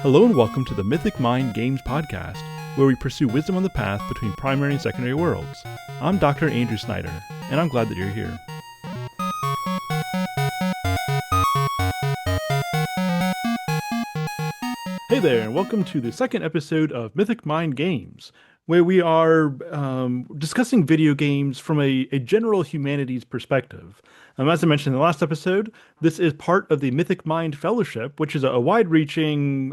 Hello and welcome to the Mythic Mind Games podcast, where we pursue wisdom on the path between primary and secondary worlds. I'm Dr. Andrew Snyder, and I'm glad that you're here. Hey there, and welcome to the second episode of Mythic Mind Games, where we are discussing video games from a general humanities perspective. As I mentioned in the last episode, this is part of the Mythic Mind Fellowship, which is a wide-reaching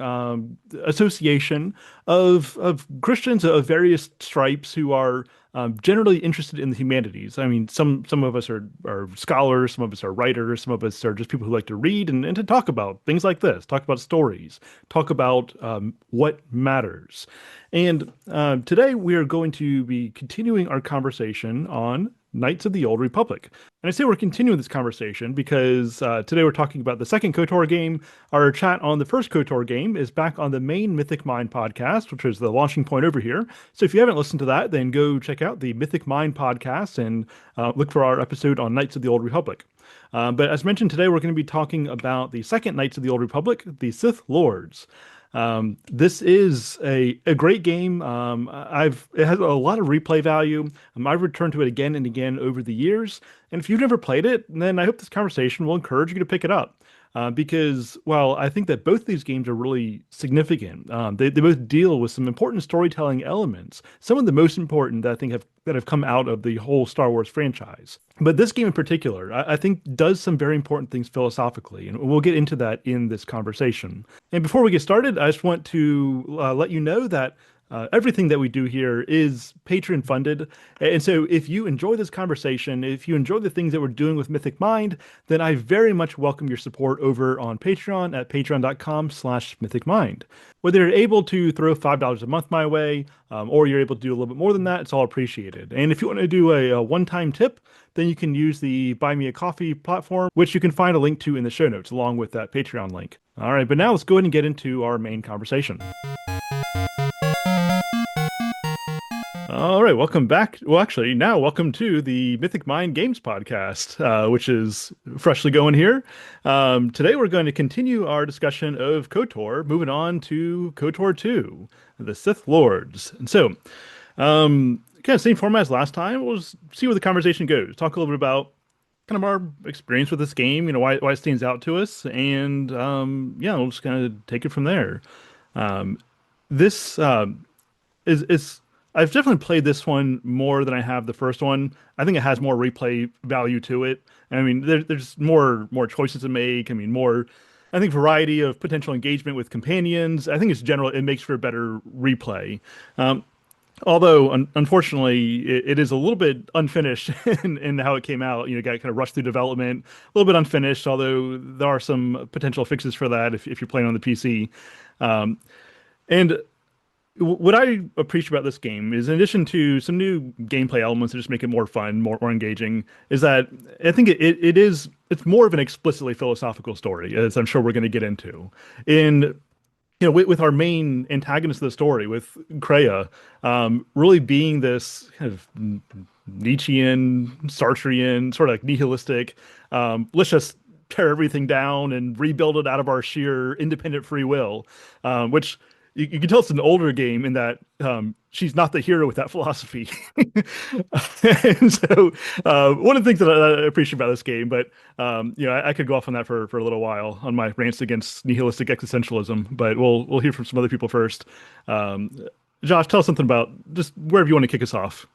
association of Christians of various stripes who are generally interested in the humanities. I mean, some of us are scholars, some of us are writers, some of us are just people who like to read and to talk about things like this, talk about stories, talk about what matters. And today we are going to be continuing our conversation on Knights of the Old Republic. And I say we're continuing this conversation because today we're talking about the second KOTOR game. Our chat on the first KOTOR game is back on the main Mythic Mind podcast, which is the launching point over here. So if you haven't listened to that, then go check out the Mythic Mind podcast and look for our episode on Knights of the Old Republic. But as mentioned, today we're going to be talking about the second Knights of the Old Republic, the Sith Lords. This is a great game. It has a lot of replay value. I've returned to it again and again over the years. And if you've never played it, then I hope this conversation will encourage you to pick it up. Because while I think that both these games are really significant, they both deal with some important storytelling elements, some of the most important that I think have come out of the whole Star Wars franchise. But this game in particular, I think does some very important things philosophically, and we'll get into that in this conversation. And before we get started, I just want to let you know that everything that we do here is Patreon funded. And so if you enjoy this conversation, if you enjoy the things that we're doing with Mythic Mind, then I very much welcome your support over on Patreon at patreon.com/mythicmind. Whether you're able to throw $5 a month my way, or you're able to do a little bit more than that, it's all appreciated. And if you want to do a one-time tip, then you can use the Buy Me a Coffee platform, which you can find a link to in the show notes, along with that Patreon link. All right, but now let's go ahead and get into our main conversation. All right, welcome back. Well, actually, now welcome to the Mythic Mind Games podcast, which is freshly going here. Today, we're going to continue our discussion of KOTOR, moving on to KOTOR 2, the Sith Lords. And so, kind of same format as last time. We'll just see where the conversation goes. Talk a little bit about kind of our experience with this game, why it stands out to us, and we'll just kind of take it from there. This is I've definitely played this one more than I have the first one. I think it has more replay value to it. I mean, there's more choices to make. I mean, I think variety of potential engagement with companions. I think it makes for a better replay. Although, unfortunately, it is a little bit unfinished in how it came out. Got kind of rushed through development, a little bit unfinished, although there are some potential fixes for that if you're playing on the PC. And what I appreciate about this game is, in addition to some new gameplay elements that just make it more fun, more engaging, is that I think it's more of an explicitly philosophical story, as I'm sure we're going to get into. With our main antagonist of the story, with Kreia, really being this kind of Nietzschean, Sartrean, sort of like nihilistic, let's just tear everything down and rebuild it out of our sheer independent free will, which you can tell it's an older game in that she's not the hero with that philosophy. And so one of the things that I appreciate about this game, but I could go off on that for a little while on my rants against nihilistic existentialism, but we'll hear from some other people first. Josh, tell us something about just wherever you want to kick us off.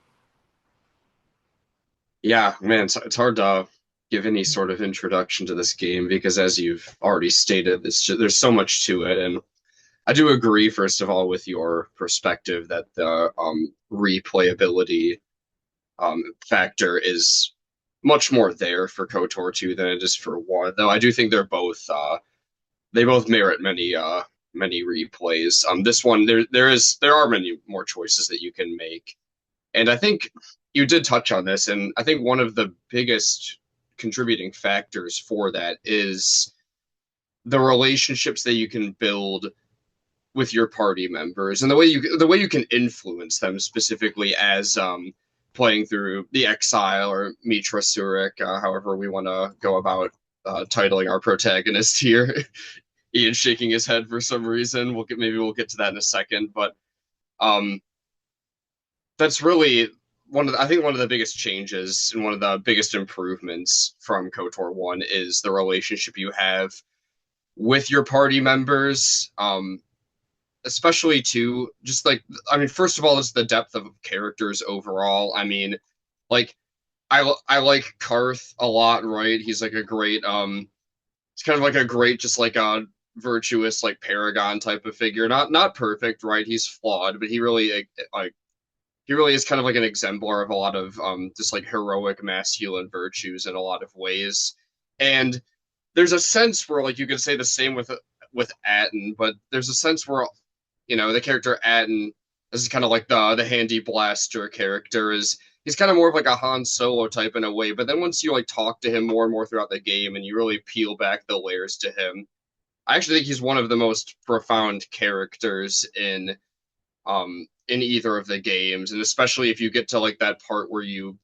Yeah, man, it's hard to give any sort of introduction to this game because, as you've already stated, there's so much to it. And I do agree, first of all, with your perspective that the replayability factor is much more there for KOTOR 2 than it is for 1. Though I do think they both merit many replays. This one there are many more choices that you can make, and I think you did touch on this, and I think one of the biggest contributing factors for that is the relationships that you can build with your party members and the way you can influence them, specifically as playing through the Exile or Mitra Surik, however we want to go about titling our protagonist here. Ian's shaking his head for some reason. We'll get to that in a second, but um, that's really I think one of the biggest changes and one of the biggest improvements from KOTOR 1 is the relationship you have with your party members. Especially to just like, I mean, first of all, it's the depth of characters overall. I mean, like I like Karth a lot, right? He's like a great it's kind of like a great, just like a virtuous, like paragon type of figure. Not perfect, right? He's flawed, but like he really is kind of like an exemplar of a lot of just like heroic masculine virtues in a lot of ways. And there's a sense where like you could say the same with Atten, but there's a sense where the character Atten is kind of like the handy blaster character. Is He's kind of more of like a Han Solo type in a way, but then once you like talk to him more and more throughout the game and you really peel back the layers to him, I actually think he's one of the most profound characters in either of the games, and especially if you get to like that part where you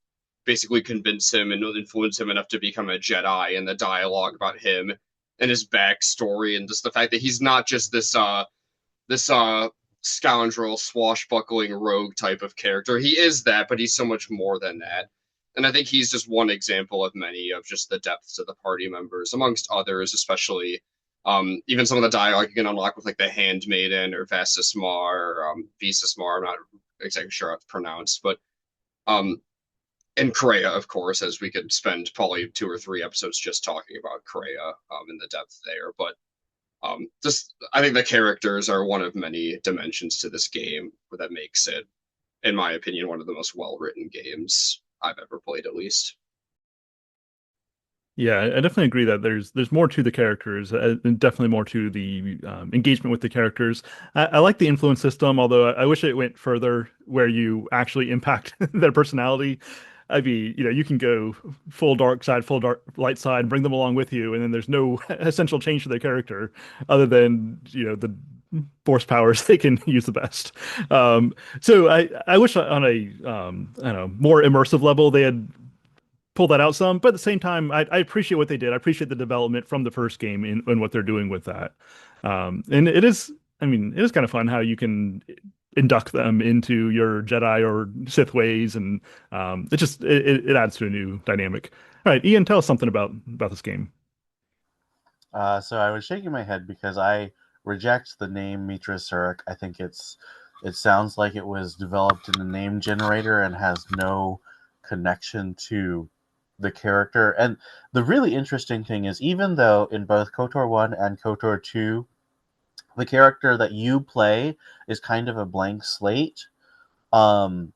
basically convince him and influence him enough to become a Jedi, and the dialogue about him and his backstory and just the fact that he's not just this scoundrel swashbuckling rogue type of character. He is that, but he's so much more than that. And I think he's just one example of many of just the depths of the party members, amongst others, especially even some of the dialogue you can unlock with like the Handmaiden or Vasismar or Visismar. I'm not exactly sure how it's pronounced, but um, and Kreia, of course, as we could spend probably 2 or 3 episodes just talking about Kreia in the depth there. But just I think the characters are one of many dimensions to this game that makes it, in my opinion, one of the most well-written games I've ever played, at least. Yeah, I definitely agree that there's more to the characters, and definitely more to the engagement with the characters. I like the influence system, although I wish it went further where you actually impact their personality. I'd be, you can go full dark side, full dark light side, bring them along with you, and then there's no essential change to their character other than, the force powers they can use the best. So I wish on a I don't know, more immersive level they had pull that out some. But at the same time, I appreciate what they did. I appreciate the development from the first game in what they're doing with that. And it is, I mean, it is kind of fun how you can induct them into your Jedi or Sith ways, and it adds to a new dynamic. All right, Ian, tell us something about this game. So I was shaking my head because I reject the name Mitra Surik. I think it sounds like it was developed in a name generator and has no connection to the character. And the really interesting thing is, even though in both KOTOR 1 and KOTOR 2, the character that you play is kind of a blank slate, um,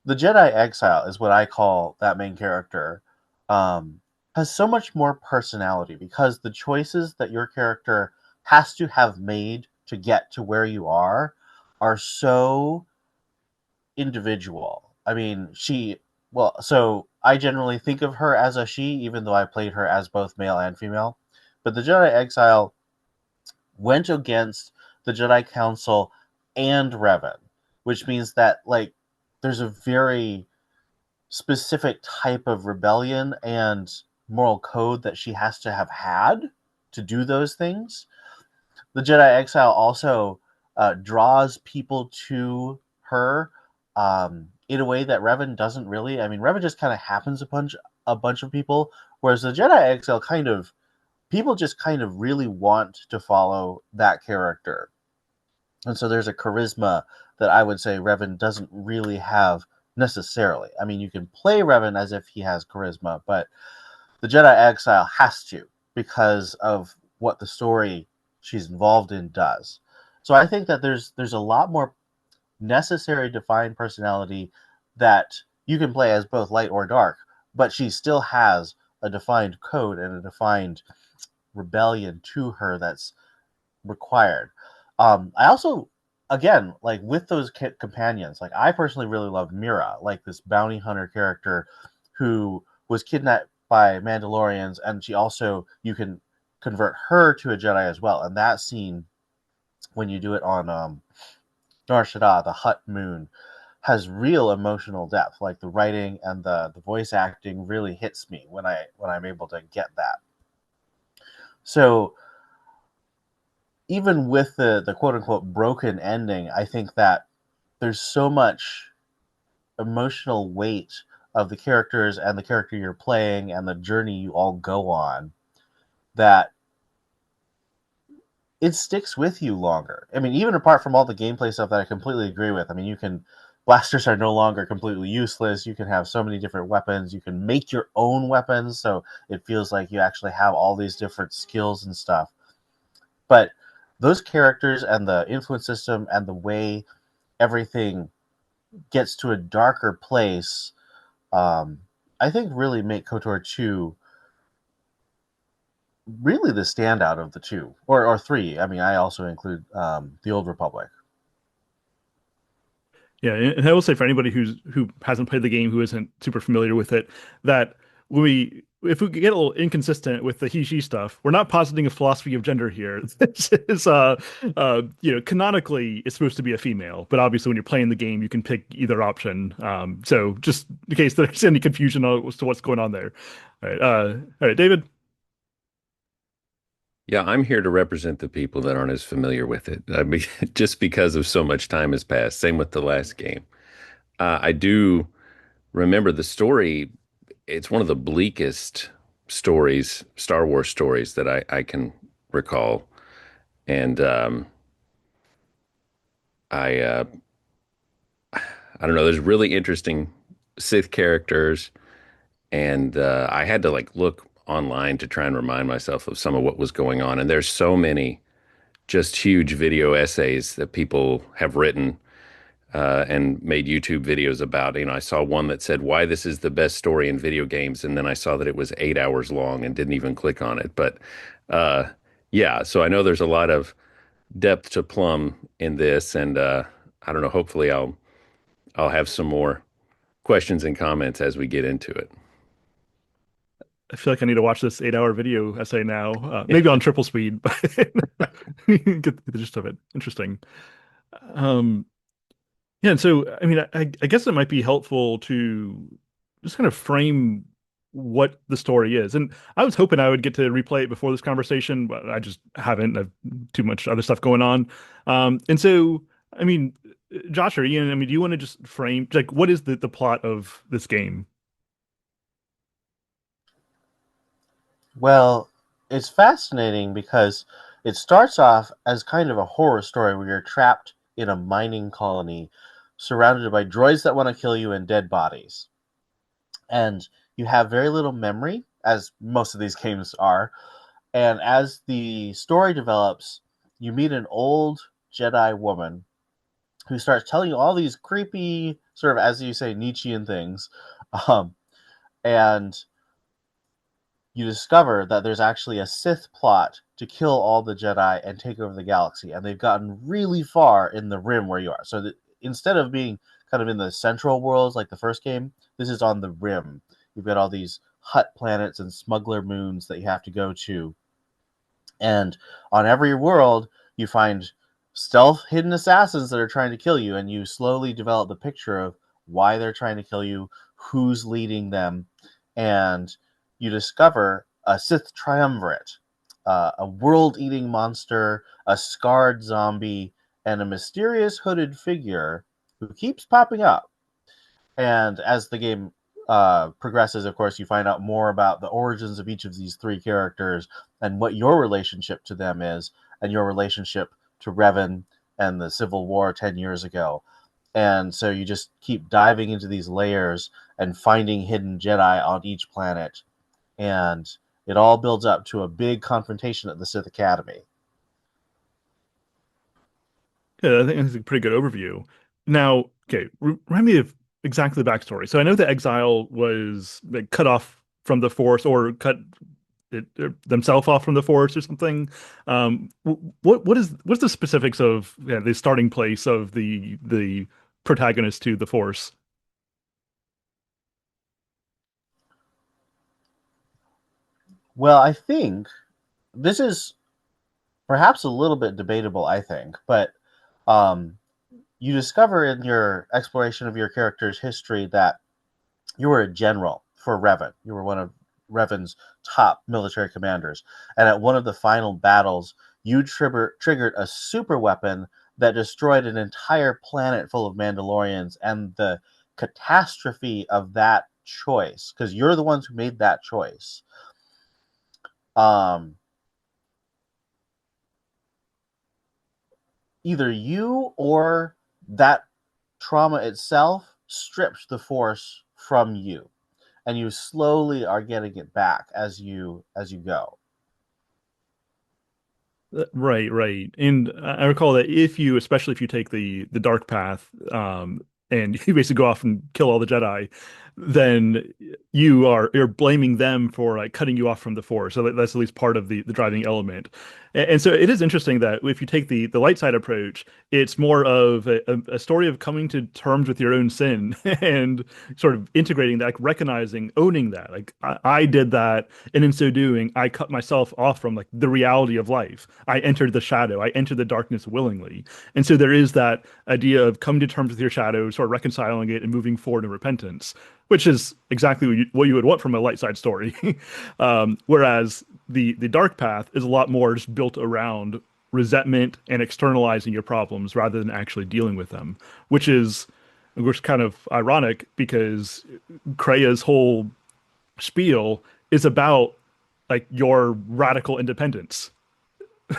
the Jedi Exile is what I call that main character, um, has so much more personality because the choices that your character has to have made to get to where you are so individual. I mean, so I generally think of her as a she, even though I played her as both male and female. But the Jedi Exile went against the Jedi Council and Revan, which means that, like, there's a very specific type of rebellion and moral code that she has to have had to do those things. The Jedi Exile also draws people to her in a way that Revan doesn't really. I mean, Revan just kind of happens upon a bunch of people, whereas the Jedi Exile people just kind of really want to follow that character. And so there's a charisma that I would say Revan doesn't really have necessarily. I mean, you can play Revan as if he has charisma, but the Jedi Exile has to because of what the story she's involved in does. So I think that there's a lot more necessary defined personality that you can play as both light or dark, but she still has a defined code and a defined rebellion to her that's required. I also, again, like with those companions, like I personally really love Mira, like this bounty hunter character who was kidnapped by Mandalorians, and you can convert her to a Jedi as well. And that scene, when you do it on Nar Shaddaa, the Hut Moon, has real emotional depth. Like the writing and the voice acting really hits me when I'm able to get that. So even with the quote unquote broken ending, I think that there's so much emotional weight of the characters and the character you're playing and the journey you all go on that it sticks with you longer. I mean, even apart from all the gameplay stuff that I completely agree with. I mean, blasters are no longer completely useless. You can have so many different weapons. You can make your own weapons, so it feels like you actually have all these different skills and stuff. But those characters and the influence system and the way everything gets to a darker place, I think really make KOTOR 2 really the standout of the two, or three. I mean, I also include the Old Republic. Yeah, and I will say for anybody who hasn't played the game, who isn't super familiar with it, that if we get a little inconsistent with the he/she stuff, we're not positing a philosophy of gender here. This is canonically it's supposed to be a female, but obviously when you're playing the game, you can pick either option. So just in case there's any confusion as to what's going on there. All right, David. Yeah, I'm here to represent the people that aren't as familiar with it. I mean, just because of so much time has passed. Same with the last game. I do remember the story. It's one of the bleakest stories, Star Wars stories that I can recall. And I I don't know. There's really interesting Sith characters, and I had to like look online to try and remind myself of some of what was going on. And there's so many just huge video essays that people have written and made YouTube videos about. You know, I saw one that said why this is the best story in video games, and then I saw that it was 8 hours long and didn't even click on it. But uh, yeah, so I know there's a lot of depth to plumb in this, and I don't know. Hopefully, I'll have some more questions and comments as we get into it. I feel like I need to watch this 8-hour video essay now, maybe on triple speed, but get the gist of it. Interesting. Um, Yeah, and so I mean, I guess it might be helpful to just kind of frame what the story is. And I was hoping I would get to replay it before this conversation, but I just haven't. I've too much other stuff going on. And so, I mean, Josh or Ian, I mean, do you want to just frame like what is the plot of this game? Well, it's fascinating because it starts off as kind of a horror story where you're trapped in a mining colony surrounded by droids that want to kill you and dead bodies. And you have very little memory, as most of these games are. And as the story develops, you meet an old Jedi woman who starts telling you all these creepy, sort of, as you say, Nietzschean things. Um, and you discover that there's actually a Sith plot to kill all the Jedi and take over the galaxy. And they've gotten really far in the rim where you are. So that instead of being kind of in the central worlds like the first game, this is on the rim. You've got all these hut planets and smuggler moons that you have to go to. And on every world, you find stealth hidden assassins that are trying to kill you. And you slowly develop the picture of why they're trying to kill you, who's leading them. And you discover a Sith Triumvirate, a world-eating monster, a scarred zombie, and a mysterious hooded figure who keeps popping up. And as the game progresses, of course, you find out more about the origins of each of these three characters and what your relationship to them is, and your relationship to Revan and the Civil War 10 years ago. And so you just keep diving into these layers and finding hidden Jedi on each planet. And it all builds up to a big confrontation at the Sith Academy. Yeah, I think that's a pretty good overview. Now, okay, remind me of exactly the backstory. So I know that Exile was like cut off from the Force or cut themselves off from the Force or something. What's the specifics of the starting place of the protagonist to the Force? Well, I think this is perhaps a little bit debatable, I think, but um, you discover in your exploration of your character's history that you were a general for Revan. You were one of Revan's top military commanders. And at one of the final battles, you triggered a super weapon that destroyed an entire planet full of Mandalorians, and the catastrophe of that choice, because you're the ones who made that choice. Either you or that trauma itself strips the Force from you, and you slowly are getting it back as you go. Right. And I recall that especially if you take the dark path, and you basically go off and kill all the Jedi, then you're blaming them for like cutting you off from the Force. So that's at least part of the driving element. And so it is interesting that if you take the light side approach, it's more of a story of coming to terms with your own sin and sort of integrating that, like recognizing, owning that. Like I did that, and in so doing, I cut myself off from like the reality of life. I entered the shadow. I entered the darkness willingly. And so there is that idea of coming to terms with your shadow, sort of reconciling it and moving forward in repentance, which is exactly what you would want from a light side story. Whereas the dark path is a lot more just built around resentment and externalizing your problems rather than actually dealing with them, which is kind of ironic because Kreia's whole spiel is about like your radical independence.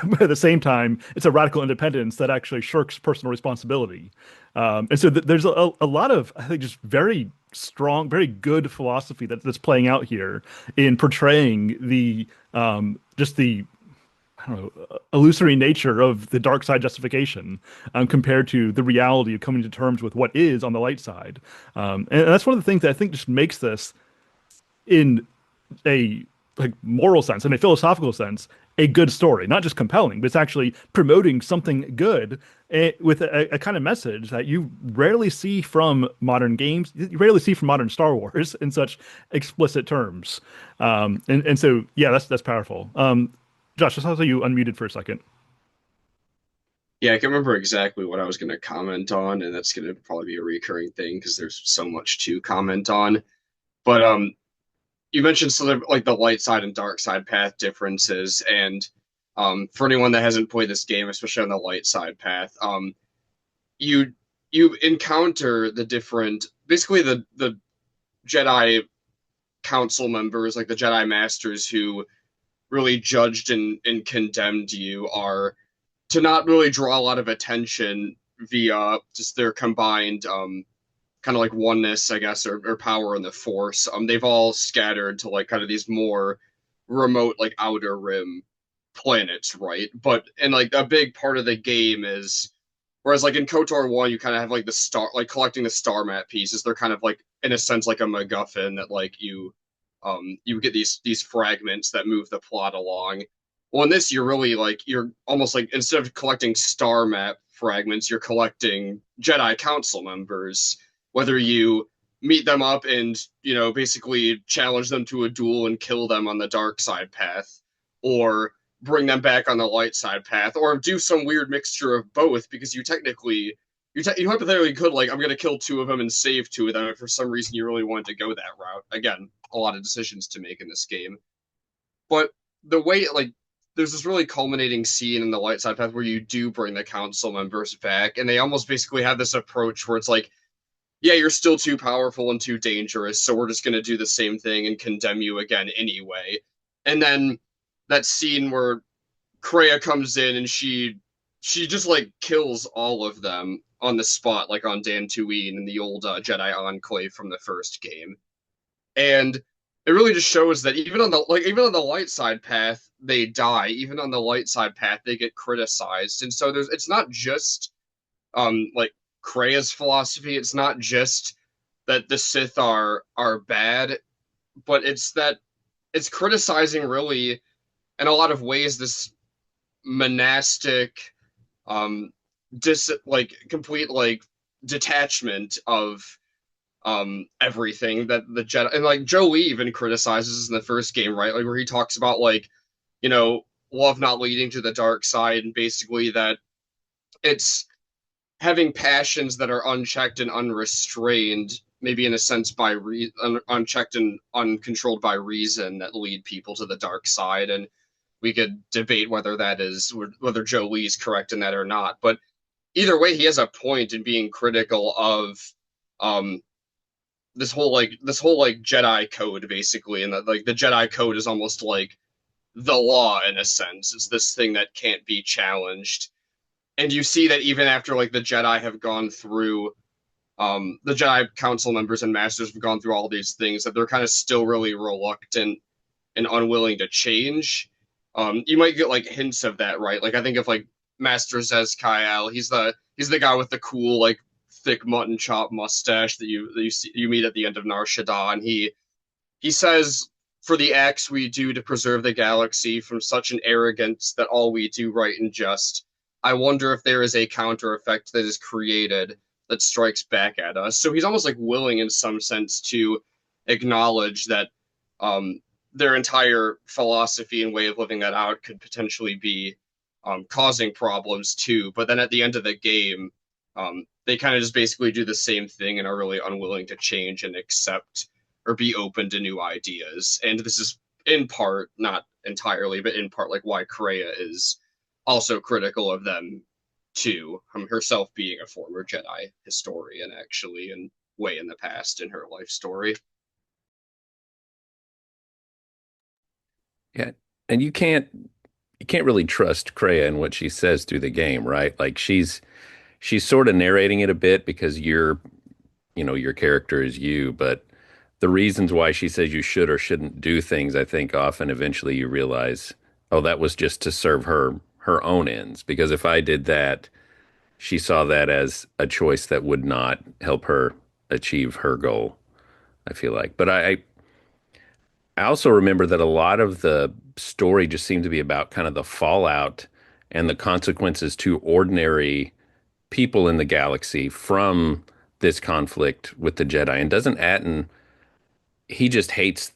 But at the same time, it's a radical independence that actually shirks personal responsibility. And so there's a lot of, I think, just very strong, very good philosophy that's playing out here in portraying just the, I don't know, illusory nature of the dark side justification compared to the reality of coming to terms with what is on the light side. And that's one of the things that I think just makes this in a like moral sense, in a philosophical sense, a good story, not just compelling, but it's actually promoting something good with a kind of message that you rarely see from modern games, you rarely see from modern Star Wars in such explicit terms. And so, yeah, that's powerful. Josh, I saw you unmuted for a second. Yeah, I can remember exactly what I was going to comment on, and that's going to probably be a recurring thing because there's so much to comment on. But you mentioned sort of like the light side and dark side path differences, and for anyone that hasn't played this game, especially on the light side path, you encounter the different, basically the Jedi Council members, like the Jedi Masters who really judged and condemned you, are to not really draw a lot of attention via just their combined kind of like oneness, I guess, or power in the Force. They've all scattered to like kind of these more remote, like outer rim planets, right? But and like a big part of the game is, whereas like in KOTOR 1, you kind of have like the star, like collecting the star map pieces. They're kind of like in a sense like a MacGuffin that like you get these fragments that move the plot along. Well, in this, you're really like you're almost like instead of collecting star map fragments, you're collecting Jedi Council members, whether you meet them up and basically challenge them to a duel and kill them on the dark side path, or bring them back on the light side path, or do some weird mixture of both, because you hypothetically could, like, I'm going to kill two of them and save two of them if for some reason you really wanted to go that route. Again, a lot of decisions to make in this game. But the way, like, there's this really culminating scene in the light side path where you do bring the council members back, and they almost basically have this approach where it's like, yeah, you're still too powerful and too dangerous, so we're just going to do the same thing and condemn you again anyway. And then that scene where Kreia comes in and she just like kills all of them on the spot, like on Dantooine in the old Jedi Enclave from the first game. And it really just shows that even on the light side path, they die. Even on the light side path, they get criticized. And so it's not just like Kreia's philosophy. It's not just that the Sith are bad, but it's that it's criticizing really in a lot of ways this monastic complete like detachment of everything that the Jedi, and like Joe even criticizes in the first game, right? Like where he talks about like, love not leading to the dark side, and basically that it's having passions that are unchecked and unrestrained, maybe in a sense by unchecked and uncontrolled by reason, that lead people to the dark side. And we could debate whether Jolie's correct in that or not. But either way, he has a point in being critical of um this whole Jedi code basically, and that like the Jedi code is almost like the law in a sense. It's this thing that can't be challenged. And you see that even after like the Jedi have gone through the Jedi Council members and Masters have gone through all these things, that they're kind of still really reluctant and unwilling to change. You might get like hints of that, right? Like I think of like Master Zez-Kyle. He's the guy with the cool like thick mutton chop mustache that you meet at the end of Nar Shaddaa, and he says, "For the acts we do to preserve the galaxy from such an arrogance that all we do right and just, I wonder if there is a counter effect that is created that strikes back at us." So he's almost like willing in some sense to acknowledge that their entire philosophy and way of living that out could potentially be causing problems too. But then at the end of the game, they kind of just basically do the same thing and are really unwilling to change and accept or be open to new ideas. And this is in part, not entirely, but in part like why Kreia is also critical of them too, herself being a former Jedi historian actually, and way in the past in her life story. Yeah, and you can't really trust Kreia and what she says through the game, right? Like she's sort of narrating it a bit because your character is you, but the reasons why she says you should or shouldn't do things, I think often eventually you realize, oh, that was just to serve her own ends. Because if I did that, she saw that as a choice that would not help her achieve her goal, I feel like. But I also remember that a lot of the story just seemed to be about kind of the fallout and the consequences to ordinary people in the galaxy from this conflict with the Jedi. And doesn't Atten, he just hates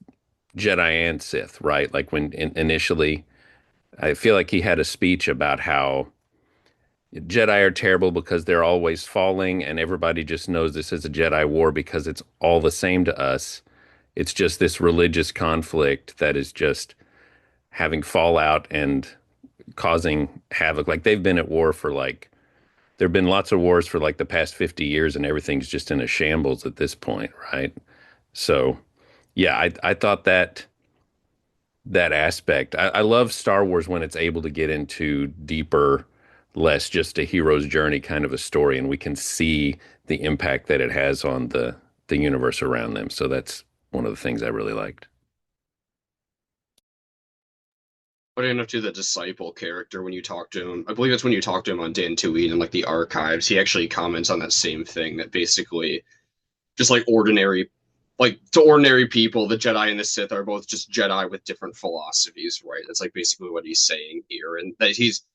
Jedi and Sith, right? Like when initially, I feel like he had a speech about how Jedi are terrible because they're always falling, and everybody just knows this is a Jedi war because it's all the same to us. It's just this religious conflict that is just having fallout and causing havoc. Like they've been at war for like, there have been lots of wars for like the past 50 years, and everything's just in a shambles at this point, right? So, yeah, I thought that aspect. I love Star Wars when it's able to get into deeper, less just a hero's journey kind of a story, and we can see the impact that it has on the universe around them. So that's one of the things I really liked. But enough to the disciple character when you talk to him. I believe it's when you talk to him on Dantooine and like the archives. He actually comments on that same thing, that basically just like to ordinary people, the Jedi and the Sith are both just Jedi with different philosophies, right? That's like basically what he's saying here, and that he's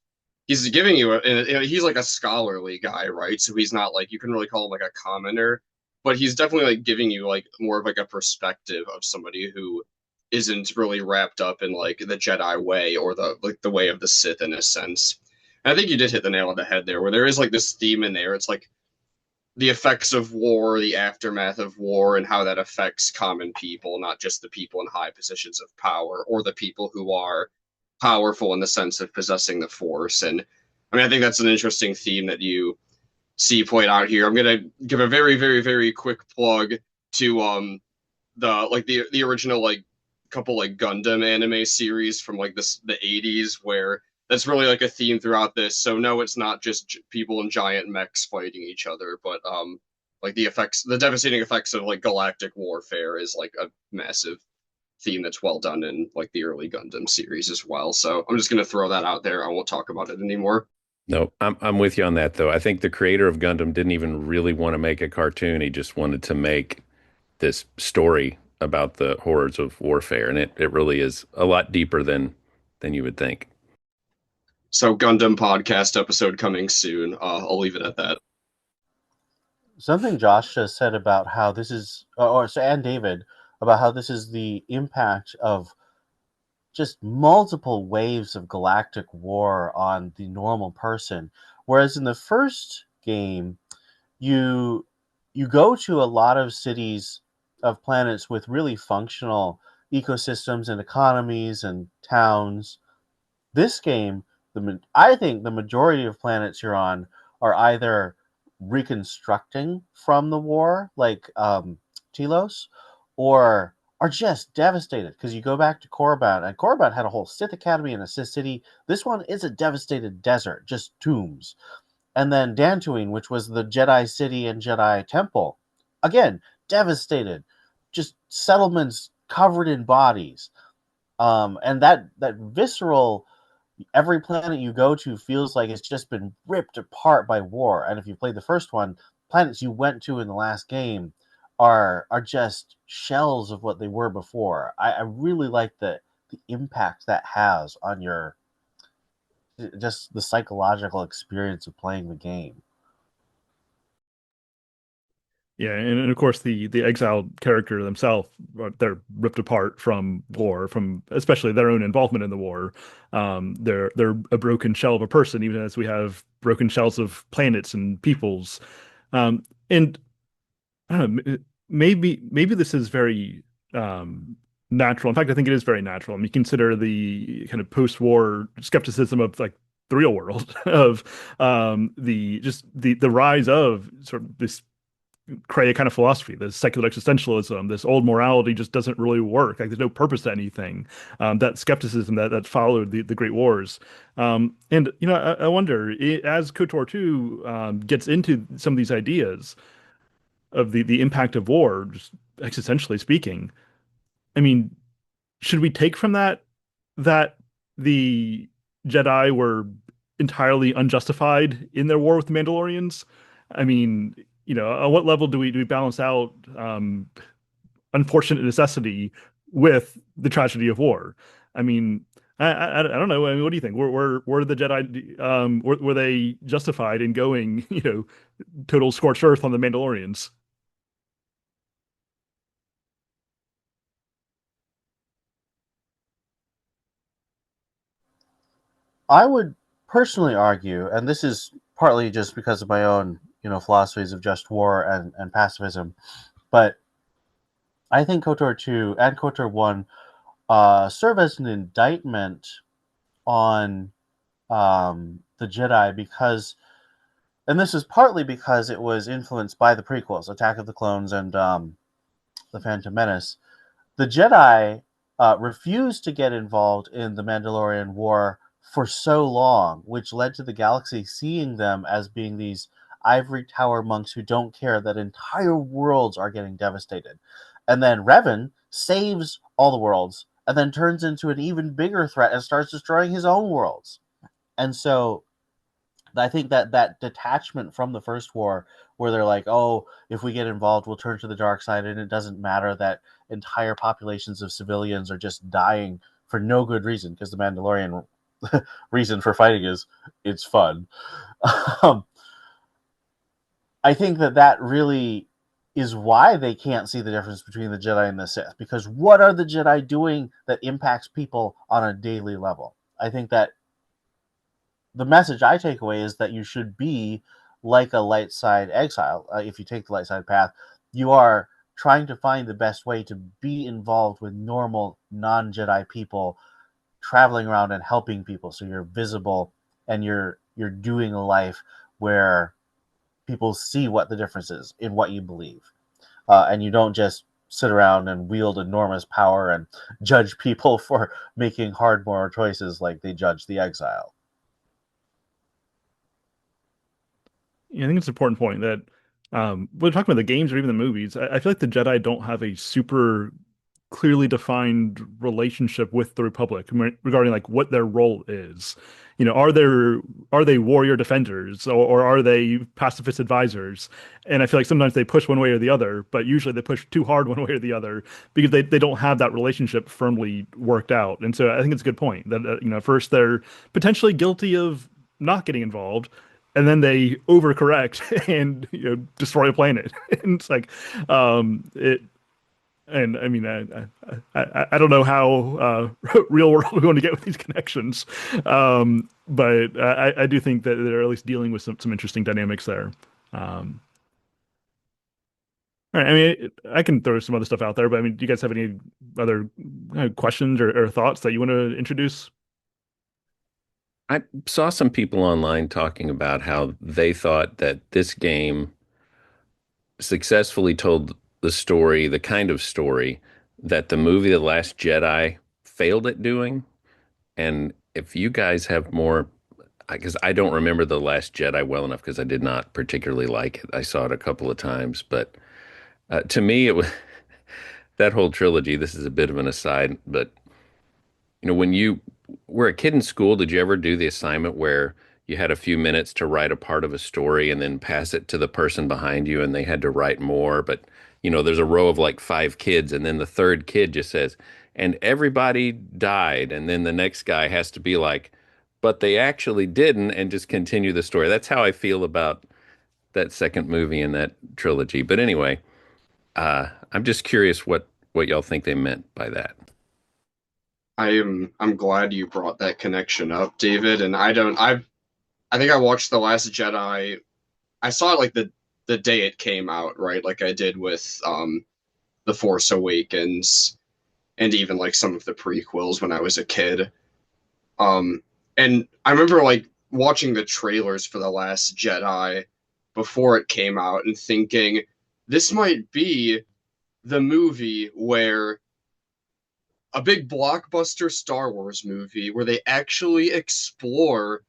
giving he's like a scholarly guy, right? So he's not like, you can really call him like a commoner, but he's definitely like giving you like more of like a perspective of somebody who isn't really wrapped up in like the Jedi way or the way of the Sith in a sense. And I think you did hit the nail on the head there, where there is like this theme in there. It's like the effects of war, the aftermath of war, and how that affects common people, not just the people in high positions of power or the people who are powerful in the sense of possessing the Force. And I mean, I think that's an interesting theme that you see played out here. I'm gonna give a very, very, very quick plug to the original like couple like Gundam anime series from like the 80s, where that's really like a theme throughout this. So no, it's not just people in giant mechs fighting each other, but like the devastating effects of like galactic warfare is like a massive theme that's well done in like the early Gundam series as well. So I'm just gonna throw that out there. I won't talk about it anymore. No, I'm with you on that though. I think the creator of Gundam didn't even really want to make a cartoon. He just wanted to make this story about the horrors of warfare, and it really is a lot deeper than you would think. So Gundam podcast episode coming soon. I'll leave it at that. Something Josh just said about how this is, and David, about how this is the impact of just multiple waves of galactic war on the normal person. Whereas in the first game, you go to a lot of cities of planets with really functional ecosystems and economies and towns, This game, I think the majority of planets you're on are either reconstructing from the war, like Telos, or are just devastated. Because you go back to Korriban, and Korriban had a whole Sith Academy and a Sith City. This one is a devastated desert, just tombs. And then Dantooine, which was the Jedi City and Jedi Temple, again, devastated, just settlements covered in bodies. And that visceral, every planet you go to feels like it's just been ripped apart by war. And if you played the first one, planets you went to in the last game are just shells of what they were before. I really like the impact that has on your just the psychological experience of playing the game. Yeah, and of course the exiled character themselves, they're ripped apart from war, from especially their own involvement in the war. They're a broken shell of a person, even as we have broken shells of planets and peoples. And I don't know, maybe this is very natural. In fact, I think it is very natural. I mean, consider the kind of post-war skepticism of like the real world of the rise of sort of this Kreia kind of philosophy, this secular existentialism, this old morality just doesn't really work. Like there's no purpose to anything. That skepticism that followed the Great Wars. And you know, I wonder as KOTOR 2 gets into some of these ideas of the impact of war, just existentially speaking. I mean, should we take from that the Jedi were entirely unjustified in their war with the Mandalorians? I mean, you know, on what level do we balance out unfortunate necessity with the tragedy of war? I mean, I don't know. I mean, what do you think? Were the Jedi were they justified in going, you know, total scorched earth on the Mandalorians? I would personally argue, and this is partly just because of my own, philosophies of just war and pacifism, but I think KOTOR 2 and KOTOR 1 serve as an indictment on the Jedi because, and this is partly because it was influenced by the prequels, Attack of the Clones and The Phantom Menace. The Jedi refused to get involved in the Mandalorian War for so long, which led to the galaxy seeing them as being these ivory tower monks who don't care that entire worlds are getting devastated. And then Revan saves all the worlds and then turns into an even bigger threat and starts destroying his own worlds. And so I think that detachment from the first war, where they're like, oh, if we get involved, we'll turn to the dark side, and it doesn't matter that entire populations of civilians are just dying for no good reason, because the Mandalorian reason for fighting is it's fun. um, I think that really is why they can't see the difference between the Jedi and the Sith, because what are the Jedi doing that impacts people on a daily level? I think that the message I take away is that you should be like a light side exile. If you take the light side path, you are trying to find the best way to be involved with normal non-Jedi people, traveling around and helping people. So you're visible and you're doing a life where people see what the difference is in what you believe, and you don't just sit around and wield enormous power and judge people for making hard moral choices like they judge the exile. Yeah, I think it's an important point that when we're talking about the games or even the movies, I feel like the Jedi don't have a super clearly defined relationship with the Republic regarding like what their role is. You know, are they warrior defenders or are they pacifist advisors? And I feel like sometimes they push one way or the other, but usually they push too hard one way or the other because they don't have that relationship firmly worked out. And so I think it's a good point that you know, first they're potentially guilty of not getting involved, and then they overcorrect and you know destroy a planet. And it's like it and I mean, I don't know how real world we want to get with these connections, but I do think that they're at least dealing with some interesting dynamics there. Um, all right, I mean, I can throw some other stuff out there, but I mean, do you guys have any other questions or thoughts that you want to introduce? I saw some people online talking about how they thought that this game successfully told the story, the kind of story that the movie The Last Jedi failed at doing. And if you guys have more, because I don't remember The Last Jedi well enough because I did not particularly like it. I saw it a couple of times, but to me, it was that whole trilogy. This is a bit of an aside, but when you were a kid in school, did you ever do the assignment where you had a few minutes to write a part of a story and then pass it to the person behind you and they had to write more? But, there's a row of like five kids, and then the third kid just says, and everybody died. And then the next guy has to be like, but they actually didn't, and just continue the story. That's how I feel about that second movie in that trilogy. But anyway, I'm just curious what y'all think they meant by that. I'm glad you brought that connection up, David. And I think I watched The Last Jedi. I saw it like the day it came out, right? Like I did with The Force Awakens and even like some of the prequels when I was a kid. Um and I remember like watching the trailers for The Last Jedi before it came out and thinking this might be the movie where a big blockbuster Star Wars movie where they actually explore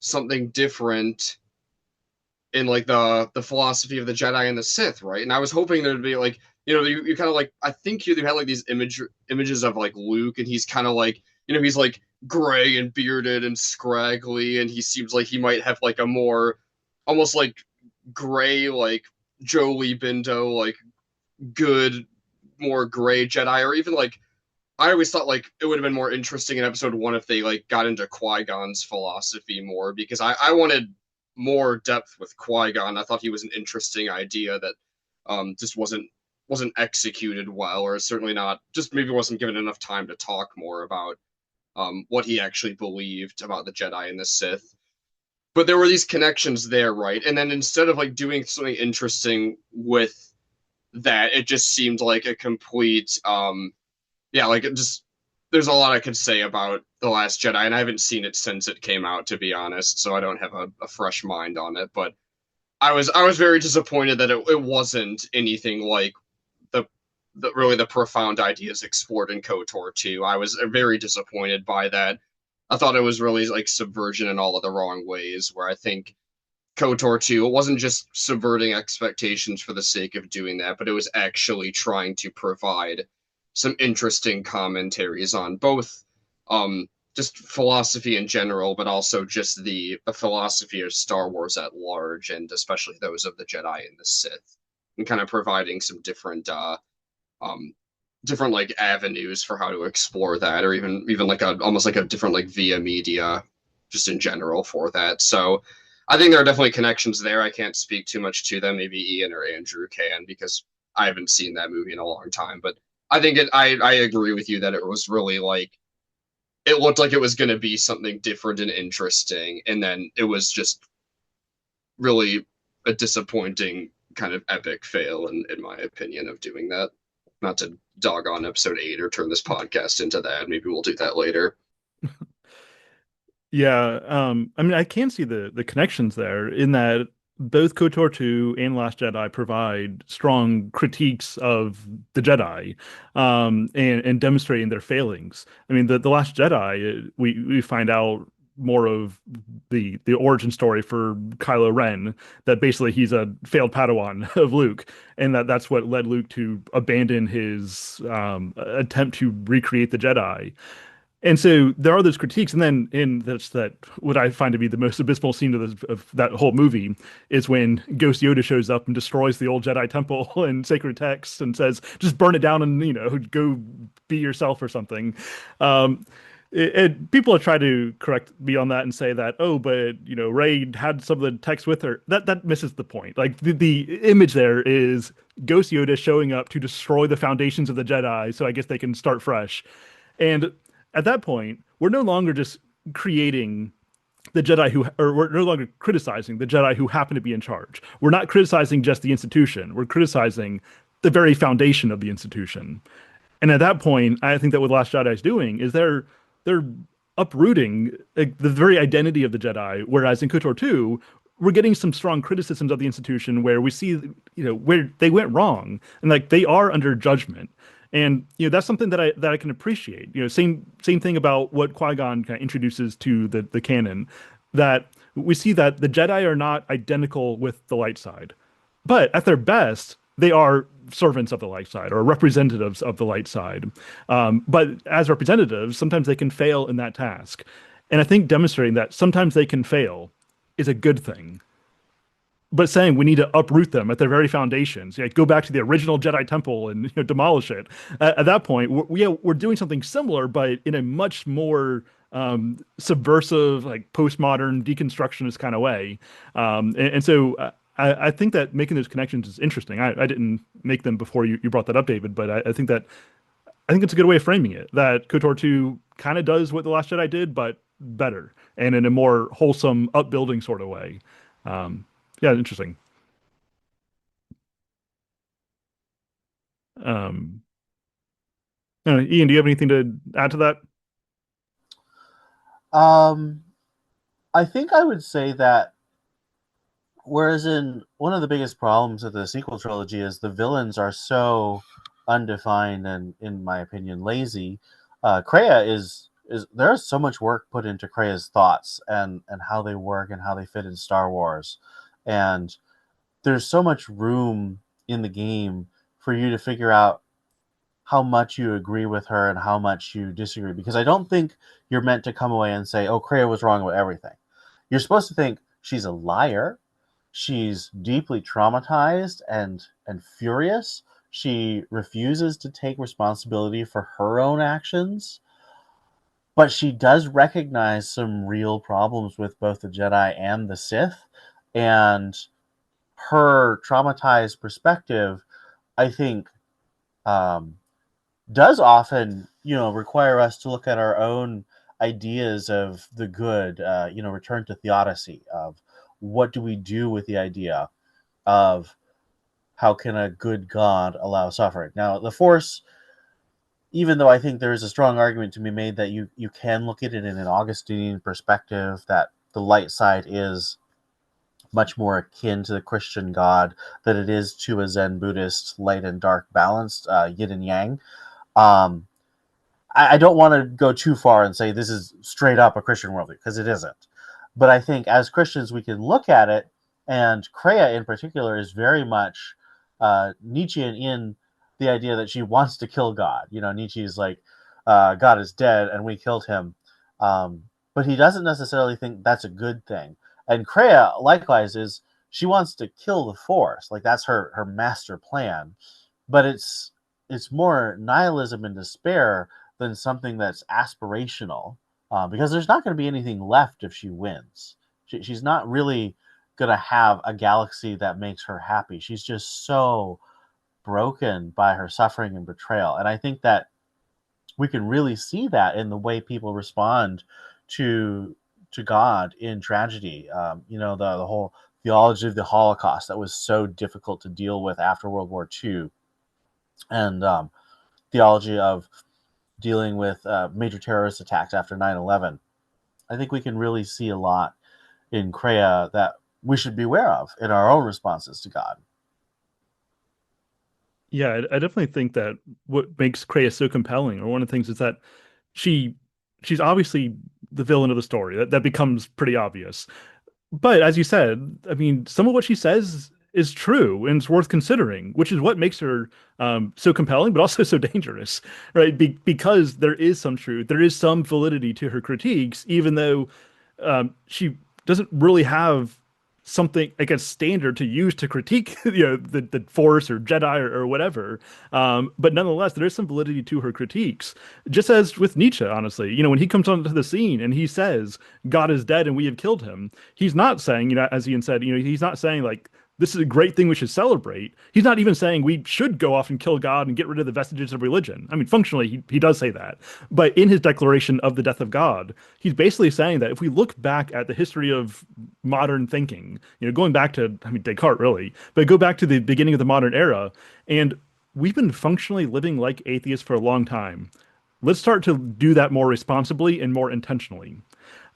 something different in like the philosophy of the Jedi and the Sith, right? And I was hoping there'd be like, you kind of like, I think you had like these images of like Luke, and he's kind of like, he's like gray and bearded and scraggly, and he seems like he might have like a more almost like gray, like Jolie Bindo, like good, more gray Jedi, or even like I always thought like it would have been more interesting in episode one if they like got into Qui-Gon's philosophy more, because I wanted more depth with Qui-Gon. I thought he was an interesting idea that just wasn't executed well, or certainly not, just maybe wasn't given enough time to talk more about what he actually believed about the Jedi and the Sith. But there were these connections there, right? And then instead of like doing something interesting with that, it just seemed like a complete yeah, like it just there's a lot I could say about The Last Jedi, and I haven't seen it since it came out, to be honest, so I don't have a fresh mind on it. But I was very disappointed that it wasn't anything like the really the profound ideas explored in KOTOR 2. I was very disappointed by that. I thought it was really like subversion in all of the wrong ways, where I think KOTOR 2, it wasn't just subverting expectations for the sake of doing that, but it was actually trying to provide some interesting commentaries on both just philosophy in general, but also just the philosophy of Star Wars at large, and especially those of the Jedi and the Sith, and kind of providing some um, different like avenues for how to explore that, or even like a almost like a different like via media, just in general for that. So I think there are definitely connections there. I can't speak too much to them. Maybe Ian or Andrew can, because I haven't seen that movie in a long time. But I think I agree with you that it was really like it looked like it was going to be something different and interesting, and then it was just really a disappointing kind of epic fail, in my opinion, of doing that. Not to dog on episode 8 or turn this podcast into that. Maybe we'll do that later. Yeah, I mean, I can see the connections there in that both KOTOR 2 and Last Jedi provide strong critiques of the Jedi, and demonstrating their failings. I mean, the Last Jedi, we find out more of the origin story for Kylo Ren, that basically he's a failed Padawan of Luke, and that's what led Luke to abandon his attempt to recreate the Jedi. And so there are those critiques, and then in that's that what I find to be the most abysmal scene of that whole movie is when Ghost Yoda shows up and destroys the old Jedi temple and sacred texts and says, "Just burn it down and go be yourself" or something. Um, People have tried to correct me on that and say that, oh, but Rey had some of the text with her. That misses the point. Like the image there is Ghost Yoda showing up to destroy the foundations of the Jedi, so I guess they can start fresh. And at that point, we're no longer just creating the Jedi or we're no longer criticizing the Jedi who happen to be in charge. We're not criticizing just the institution. We're criticizing the very foundation of the institution. And at that point, I think that what Last Jedi is doing is they're uprooting the very identity of the Jedi. Whereas in KOTOR 2, we're getting some strong criticisms of the institution where we see, where they went wrong and like they are under judgment. And that's something that I can appreciate. Same thing about what Qui-Gon kind of introduces to the canon, that we see that the Jedi are not identical with the light side, but at their best, they are servants of the light side or representatives of the light side. But as representatives, sometimes they can fail in that task. And I think demonstrating that sometimes they can fail is a good thing. But saying we need to uproot them at their very foundations, go back to the original Jedi Temple and demolish it. At that point, we're doing something similar, but in a much more subversive, like postmodern deconstructionist kind of way. And so I think that making those connections is interesting. I didn't make them before you brought that up, David, but I think it's a good way of framing it. That KOTOR 2 kind of does what The Last Jedi did, but better and in a more wholesome, upbuilding sort of way. Yeah, interesting. Um, Ian, do you have anything to add to that? I think I would say that whereas in one of the biggest problems of the sequel trilogy is the villains are so undefined and, in my opinion, lazy. Kreia is there's so much work put into Kreia's thoughts and how they work and how they fit in Star Wars, and there's so much room in the game for you to figure out how much you agree with her and how much you disagree. Because I don't think you're meant to come away and say, "Oh, Kreia was wrong about everything." You're supposed to think she's a liar. She's deeply traumatized and furious. She refuses to take responsibility for her own actions. But she does recognize some real problems with both the Jedi and the Sith. And her traumatized perspective, I think, does often, require us to look at our own ideas of the good, return to theodicy, of what do we do with the idea of how can a good God allow suffering. Now, the Force, even though I think there is a strong argument to be made that you can look at it in an Augustinian perspective, that the light side is much more akin to the Christian God than it is to a Zen Buddhist light and dark balanced yin and yang. I don't want to go too far and say this is straight up a Christian worldview, because it isn't. But I think as Christians we can look at it, and Kreia in particular is very much Nietzschean in the idea that she wants to kill God. Nietzsche's like, God is dead and we killed him. But he doesn't necessarily think that's a good thing. And Kreia, likewise, she wants to kill the Force. Like, that's her master plan. But it's more nihilism and despair than something that's aspirational. Because there's not going to be anything left if she wins. She's not really going to have a galaxy that makes her happy. She's just so broken by her suffering and betrayal. And I think that we can really see that in the way people respond to God in tragedy. The whole theology of the Holocaust that was so difficult to deal with after World War II, and theology of dealing with major terrorist attacks after 9/11. I think we can really see a lot in Kreia that we should be aware of in our own responses to God. Yeah, I definitely think that what makes Kreia so compelling, or one of the things, is that she's obviously the villain of the story. That becomes pretty obvious. But as you said, I mean, some of what she says is true and it's worth considering, which is what makes her so compelling, but also so dangerous, right? Because there is some truth, there is some validity to her critiques, even though she doesn't really have something like a standard to use to critique the Force or Jedi or whatever, but nonetheless there is some validity to her critiques, just as with Nietzsche. Honestly, when he comes onto the scene and he says God is dead and we have killed him, he's not saying, as Ian said, he's not saying like this is a great thing we should celebrate. He's not even saying we should go off and kill God and get rid of the vestiges of religion. I mean, functionally, he does say that. But in his declaration of the death of God, he's basically saying that if we look back at the history of modern thinking, going back to, I mean, Descartes, really, but go back to the beginning of the modern era, and we've been functionally living like atheists for a long time. let's start to do that more responsibly and more intentionally.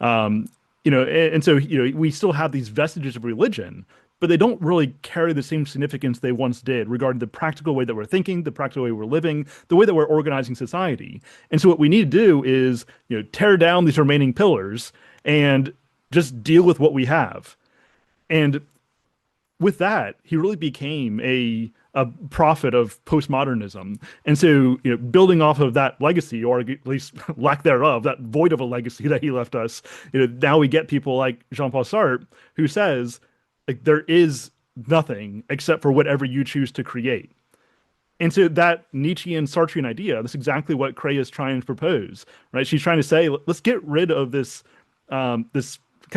Um, and so, we still have these vestiges of religion, but they don't really carry the same significance they once did regarding the practical way that we're thinking, the practical way we're living, the way that we're organizing society. And so what we need to do is, tear down these remaining pillars and just deal with what we have. And with that, he really became a prophet of postmodernism. And so, building off of that legacy, or at least lack thereof, that void of a legacy that he left us, now we get people like Jean-Paul Sartre, who says, like, there is nothing except for whatever you choose to create. And so that Nietzschean Sartrean idea, that's exactly what Kreia is trying to propose, right? She's trying to say, let's get rid of this kind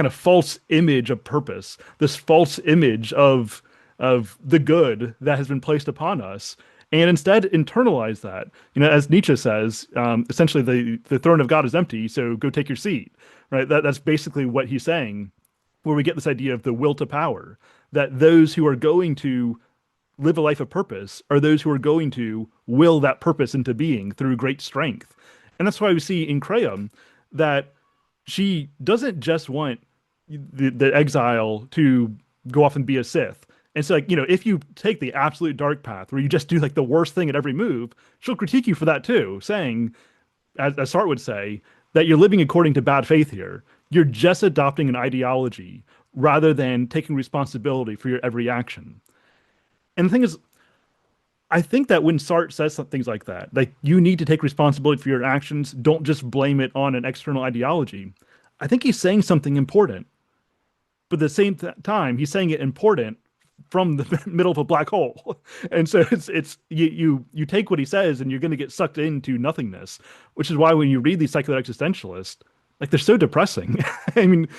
of false image of purpose, this false image of the good that has been placed upon us, and instead internalize that. As Nietzsche says, essentially the throne of God is empty, so go take your seat, right? That's basically what he's saying, where we get this idea of the will to power, that those who are going to live a life of purpose are those who are going to will that purpose into being through great strength. And that's why we see in Kreia that she doesn't just want the exile to go off and be a Sith. And so, if you take the absolute dark path where you just do like the worst thing at every move, she'll critique you for that too, saying, as Sartre would say, that you're living according to bad faith here. You're just adopting an ideology rather than taking responsibility for your every action. And the thing is, I think that when Sartre says things like that, like you need to take responsibility for your actions, don't just blame it on an external ideology. I think he's saying something important, but at the same time, he's saying it important from the middle of a black hole. And so it's you take what he says and you're going to get sucked into nothingness, which is why when you read these secular existentialists, like they're so depressing. I mean,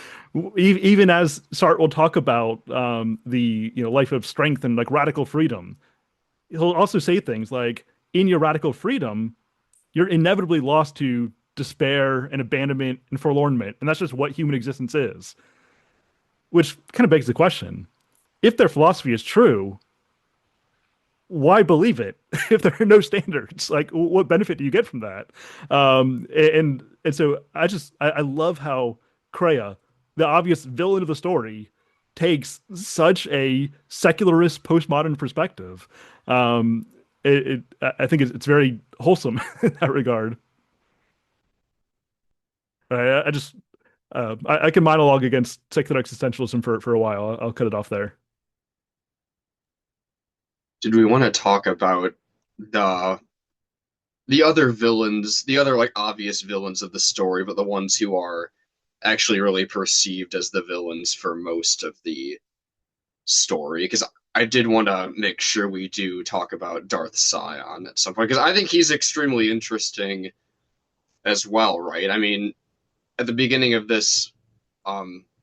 even as Sartre will talk about the life of strength and like radical freedom, he'll also say things like, in your radical freedom, you're inevitably lost to despair and abandonment and forlornment, and that's just what human existence is. Which kind of begs the question: if their philosophy is true, why believe it if there are no standards? Like, what benefit do you get from that? And so I love how Kreia, the obvious villain of the story, takes such a secularist postmodern perspective. I think it's very wholesome in that regard. I just I can monologue against secular existentialism for a while. I'll cut it off there. Did we want to talk about the the other villains, the other like obvious villains of the story, but the ones who are actually really perceived as the villains for most of the story? Because I did want to make sure we do talk about Darth Sion at some point, because I think he's extremely interesting as well, right? I mean, at the beginning of this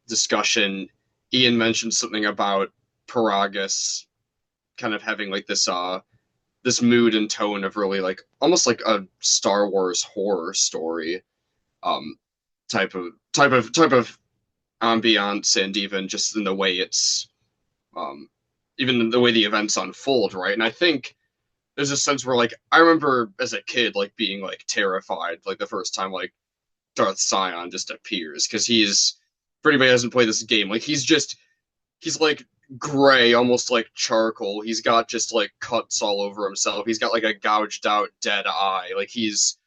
discussion, Ian mentioned something about Paragus kind of having like this mood and tone of really like almost like a Star Wars horror story um type of ambiance, and even just in the way it's even the way the events unfold, right? And I think there's a sense where like I remember as a kid like being like terrified like the first time like Darth Sion just appears, because he's, for anybody who hasn't played this game, like he's like gray, almost like charcoal. He's got just like cuts all over himself. He's got like a gouged out dead eye. Like he's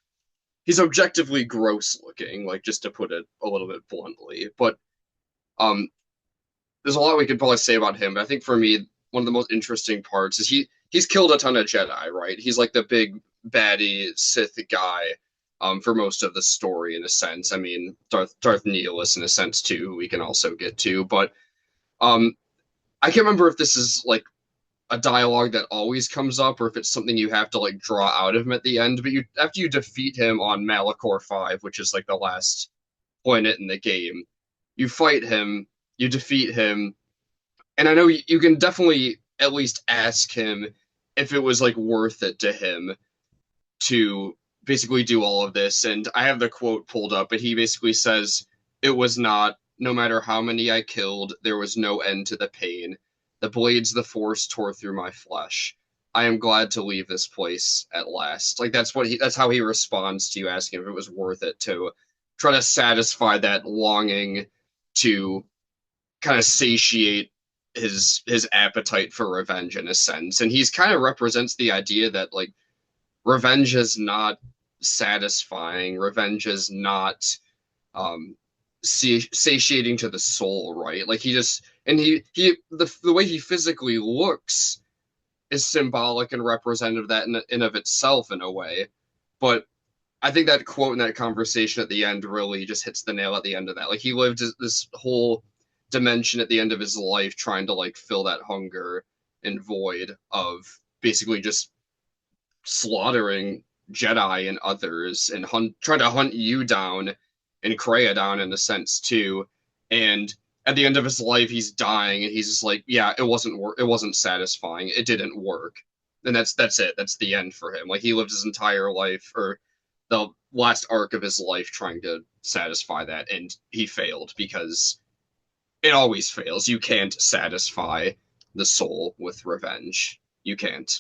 objectively gross looking, like just to put it a little bit bluntly. But um there's a lot we could probably say about him, but I think for me one of the most interesting parts is he's killed a ton of Jedi, right? He's like the big baddie Sith guy for most of the story in a sense. I mean, Darth Nihilus in a sense too, who we can also get to, but um I can't remember if this is like a dialogue that always comes up or if it's something you have to like draw out of him at the end. But you, after you defeat him on Malachor 5, which is like the last planet in the game, you fight him, you defeat him, and I know you can definitely at least ask him if it was like worth it to him to basically do all of this. And I have the quote pulled up, but he basically says, "It was not. No matter how many I killed, there was no end to the pain. The blades of the Force tore through my flesh. I am glad to leave this place at last. Like that's how he responds to you asking if it was worth it to try to satisfy that longing to kind of satiate his appetite for revenge in a sense. And he's kind of represents the idea that like revenge is not satisfying. Revenge is not um satiating to the soul, right? Like he just and the way he physically looks is symbolic and representative of that in of itself in a way. But I think that quote in that conversation at the end really just hits the nail at the end of that. Like he lived this whole dimension at the end of his life trying to like fill that hunger and void of basically just slaughtering Jedi and others and trying to hunt you down and Kreia down in a sense too. And at the end of his life, he's dying, and he's just like, yeah, it wasn't satisfying. It didn't work, and that's it. That's the end for him. Like he lived his entire life, or the last arc of his life, trying to satisfy that, and he failed because it always fails. You can't satisfy the soul with revenge. You can't.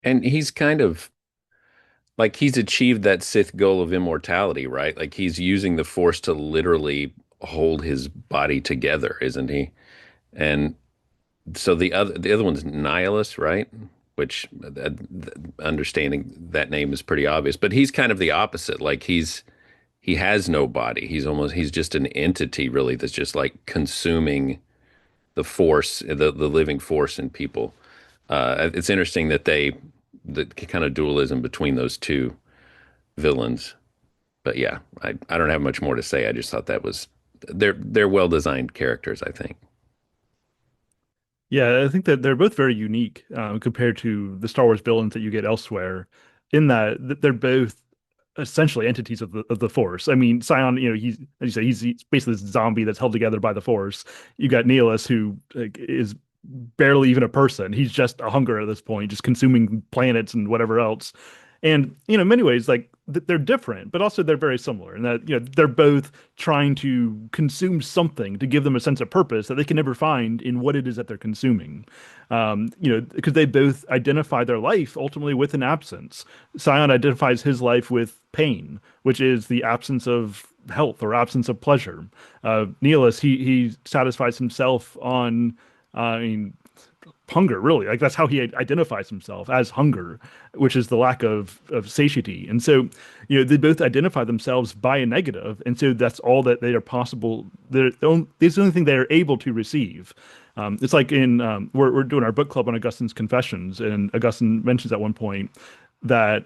And he's kind of like he's achieved that Sith goal of immortality, right? Like he's using the Force to literally hold his body together, isn't he? And so the other one's Nihilus, right? Which understanding that name is pretty obvious, but he's kind of the opposite. Like he has no body. He's just an entity really that's just like consuming the Force, the living Force in people. It's interesting that the kind of dualism between those two villains. But yeah, I don't have much more to say. I just thought that was they're well designed characters, I think. Yeah, I think that they're both very unique compared to the Star Wars villains that you get elsewhere, in that they're both essentially entities of the Force. I mean, Sion, he's as you say, he's basically this zombie that's held together by the Force. You got Nihilus, who like, is barely even a person. He's just a hunger at this point, just consuming planets and whatever else. And in many ways, like they're different, but also they're very similar in that they're both trying to consume something to give them a sense of purpose that they can never find in what it is that they're consuming. Because they both identify their life ultimately with an absence. Sion identifies his life with pain, which is the absence of health or absence of pleasure. Nihilus, he satisfies himself on, I mean, hunger, really. Like that's how he identifies himself, as hunger, which is the lack of satiety. And so they both identify themselves by a negative, and so that's all that they are possible. This is the only thing they are able to receive. It's like in we're doing our book club on Augustine's Confessions, and Augustine mentions at one point that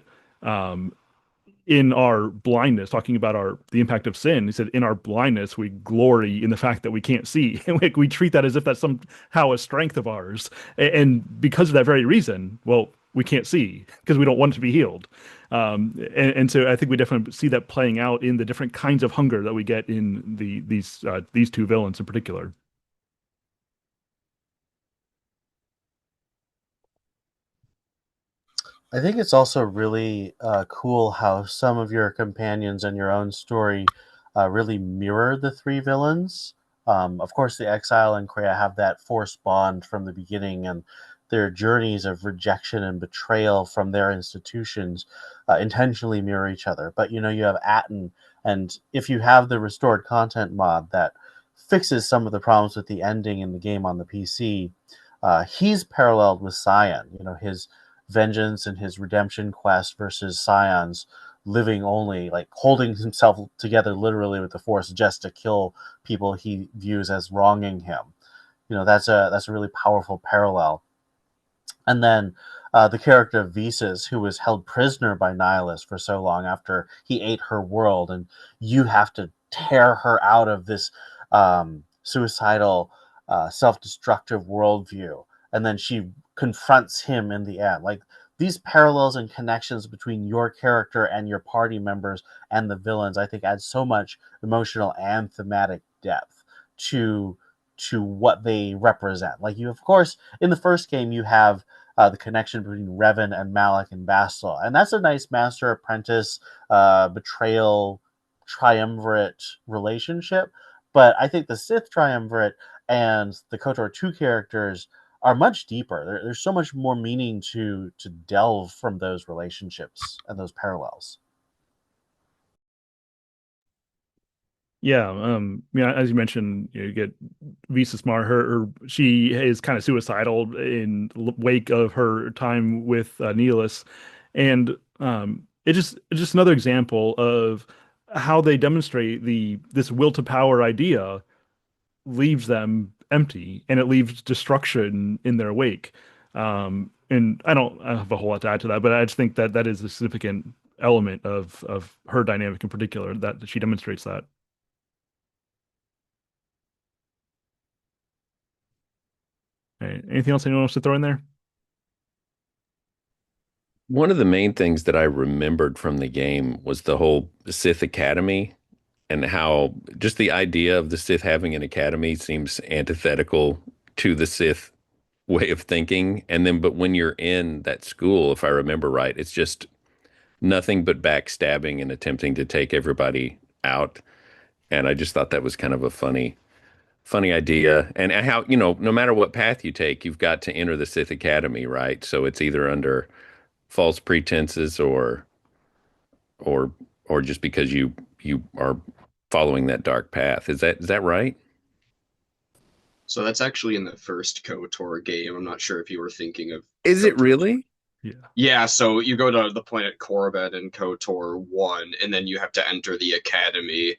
in our blindness, talking about the impact of sin, he said, in our blindness, we glory in the fact that we can't see. And we treat that as if that's somehow a strength of ours. And because of that very reason, well, we can't see because we don't want it to be healed. And so I think we definitely see that playing out in the different kinds of hunger that we get in these two villains in particular. I think it's also really cool how some of your companions and your own story really mirror the three villains. Of course, the Exile and Kreia have that Force bond from the beginning, and their journeys of rejection and betrayal from their institutions intentionally mirror each other. But you have Atten, and if you have the restored content mod that fixes some of the problems with the ending in the game on the PC, he's paralleled with Sion. His vengeance and his redemption quest versus Sion's living only, like holding himself together literally with the Force just to kill people he views as wronging him. That's a really powerful parallel. And then the character of Visas, who was held prisoner by Nihilus for so long after he ate her world, and you have to tear her out of this suicidal, self-destructive worldview, and then she confronts him in the end. Like these parallels and connections between your character and your party members and the villains, I think, add so much emotional and thematic depth to what they represent. Like of course, in the first game, you have the connection between Revan and Malak and Bastila, and that's a nice master apprentice betrayal triumvirate relationship. But I think the Sith Triumvirate and the KOTOR 2 characters are much deeper. There's so much more meaning to delve from those relationships and those parallels. Yeah, yeah. As you mentioned, you get Visa Smart. She is kind of suicidal in wake of her time with Neelis, and it's just another example of how they demonstrate this will to power idea leaves them empty, and it leaves destruction in their wake. And I don't have a whole lot to add to that, but I just think that that is a significant element of her dynamic in particular that she demonstrates that. Right. Anything else anyone wants to throw in there? One of the main things that I remembered from the game was the whole Sith Academy and how just the idea of the Sith having an academy seems antithetical to the Sith way of thinking. And then, but when you're in that school, if I remember right, it's just nothing but backstabbing and attempting to take everybody out. And I just thought that was kind of a funny idea. And how, no matter what path you take, you've got to enter the Sith Academy, right? So it's either under false pretenses or or just because you are following that dark path. Is that right? So that's actually in the first KOTOR game. I'm not sure if you were thinking of Is it KOTOR. really? Yeah. Yeah, so you go to the planet Korriban in KOTOR 1, and then you have to enter the academy.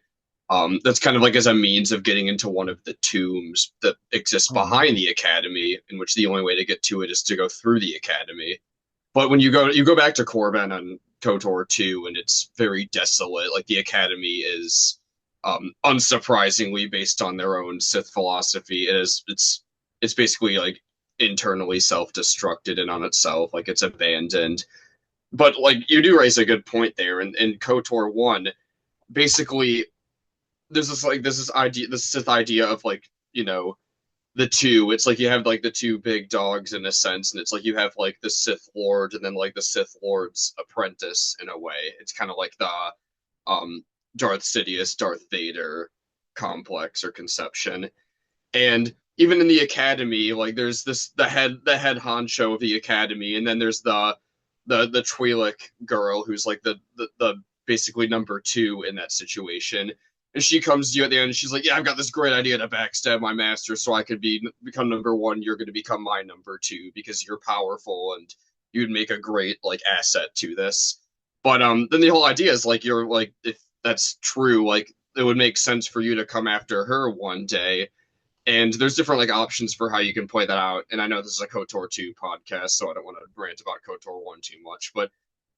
That's kind of like as a means of getting into one of the tombs that exists behind the academy, in which the only way to get to it is to go through the academy. But when you go back to Korriban on KOTOR 2, and it's very desolate. Like the academy is unsurprisingly based on their own Sith philosophy. It's basically like internally self-destructed and on itself, like it's abandoned. But like you do raise a good point there. In KOTOR 1, basically there's this idea, this Sith idea of like, the two. It's like you have like the two big dogs in a sense, and it's like you have like the Sith Lord and then like the Sith Lord's apprentice in a way. It's kind of like the um Darth Sidious, Darth Vader complex or conception. And even in the academy, like there's the head honcho of the academy, and then there's the Twi'lek girl who's like the basically number two in that situation. And she comes to you at the end, and she's like, "Yeah, I've got this great idea to backstab my master, so I could become number one. You're going to become my number two because you're powerful, and you'd make a great like asset to this." But then the whole idea is like you're like, if that's true, like it would make sense for you to come after her one day. And there's different like options for how you can play that out. And I know this is a KOTOR 2 podcast, so I don't want to rant about KOTOR 1 too much, but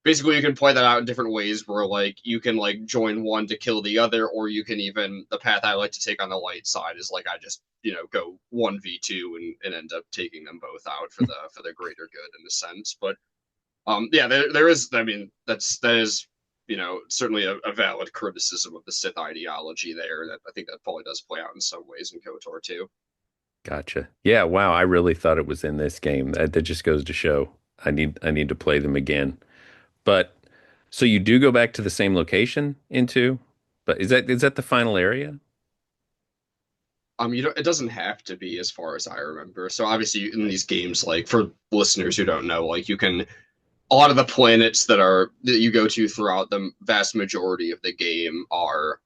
basically you can play that out in different ways where like you can like join one to kill the other, or you can even, the path I like to take on the light side is like I just, go 1v2 and end up taking them both out for the greater good in a sense. But yeah, there is, I mean, that is, certainly a valid criticism of the Sith ideology there. That I think that probably does play out in some ways in KOTOR too. Gotcha. Yeah, wow, I really thought it was in this game. That just goes to show I need to play them again. But so you do go back to the same location in two, but is that the final area? It doesn't have to be as far as I remember. So obviously in these games, like for listeners who don't know, like you can, a lot of the planets that you go to throughout the vast majority of the game are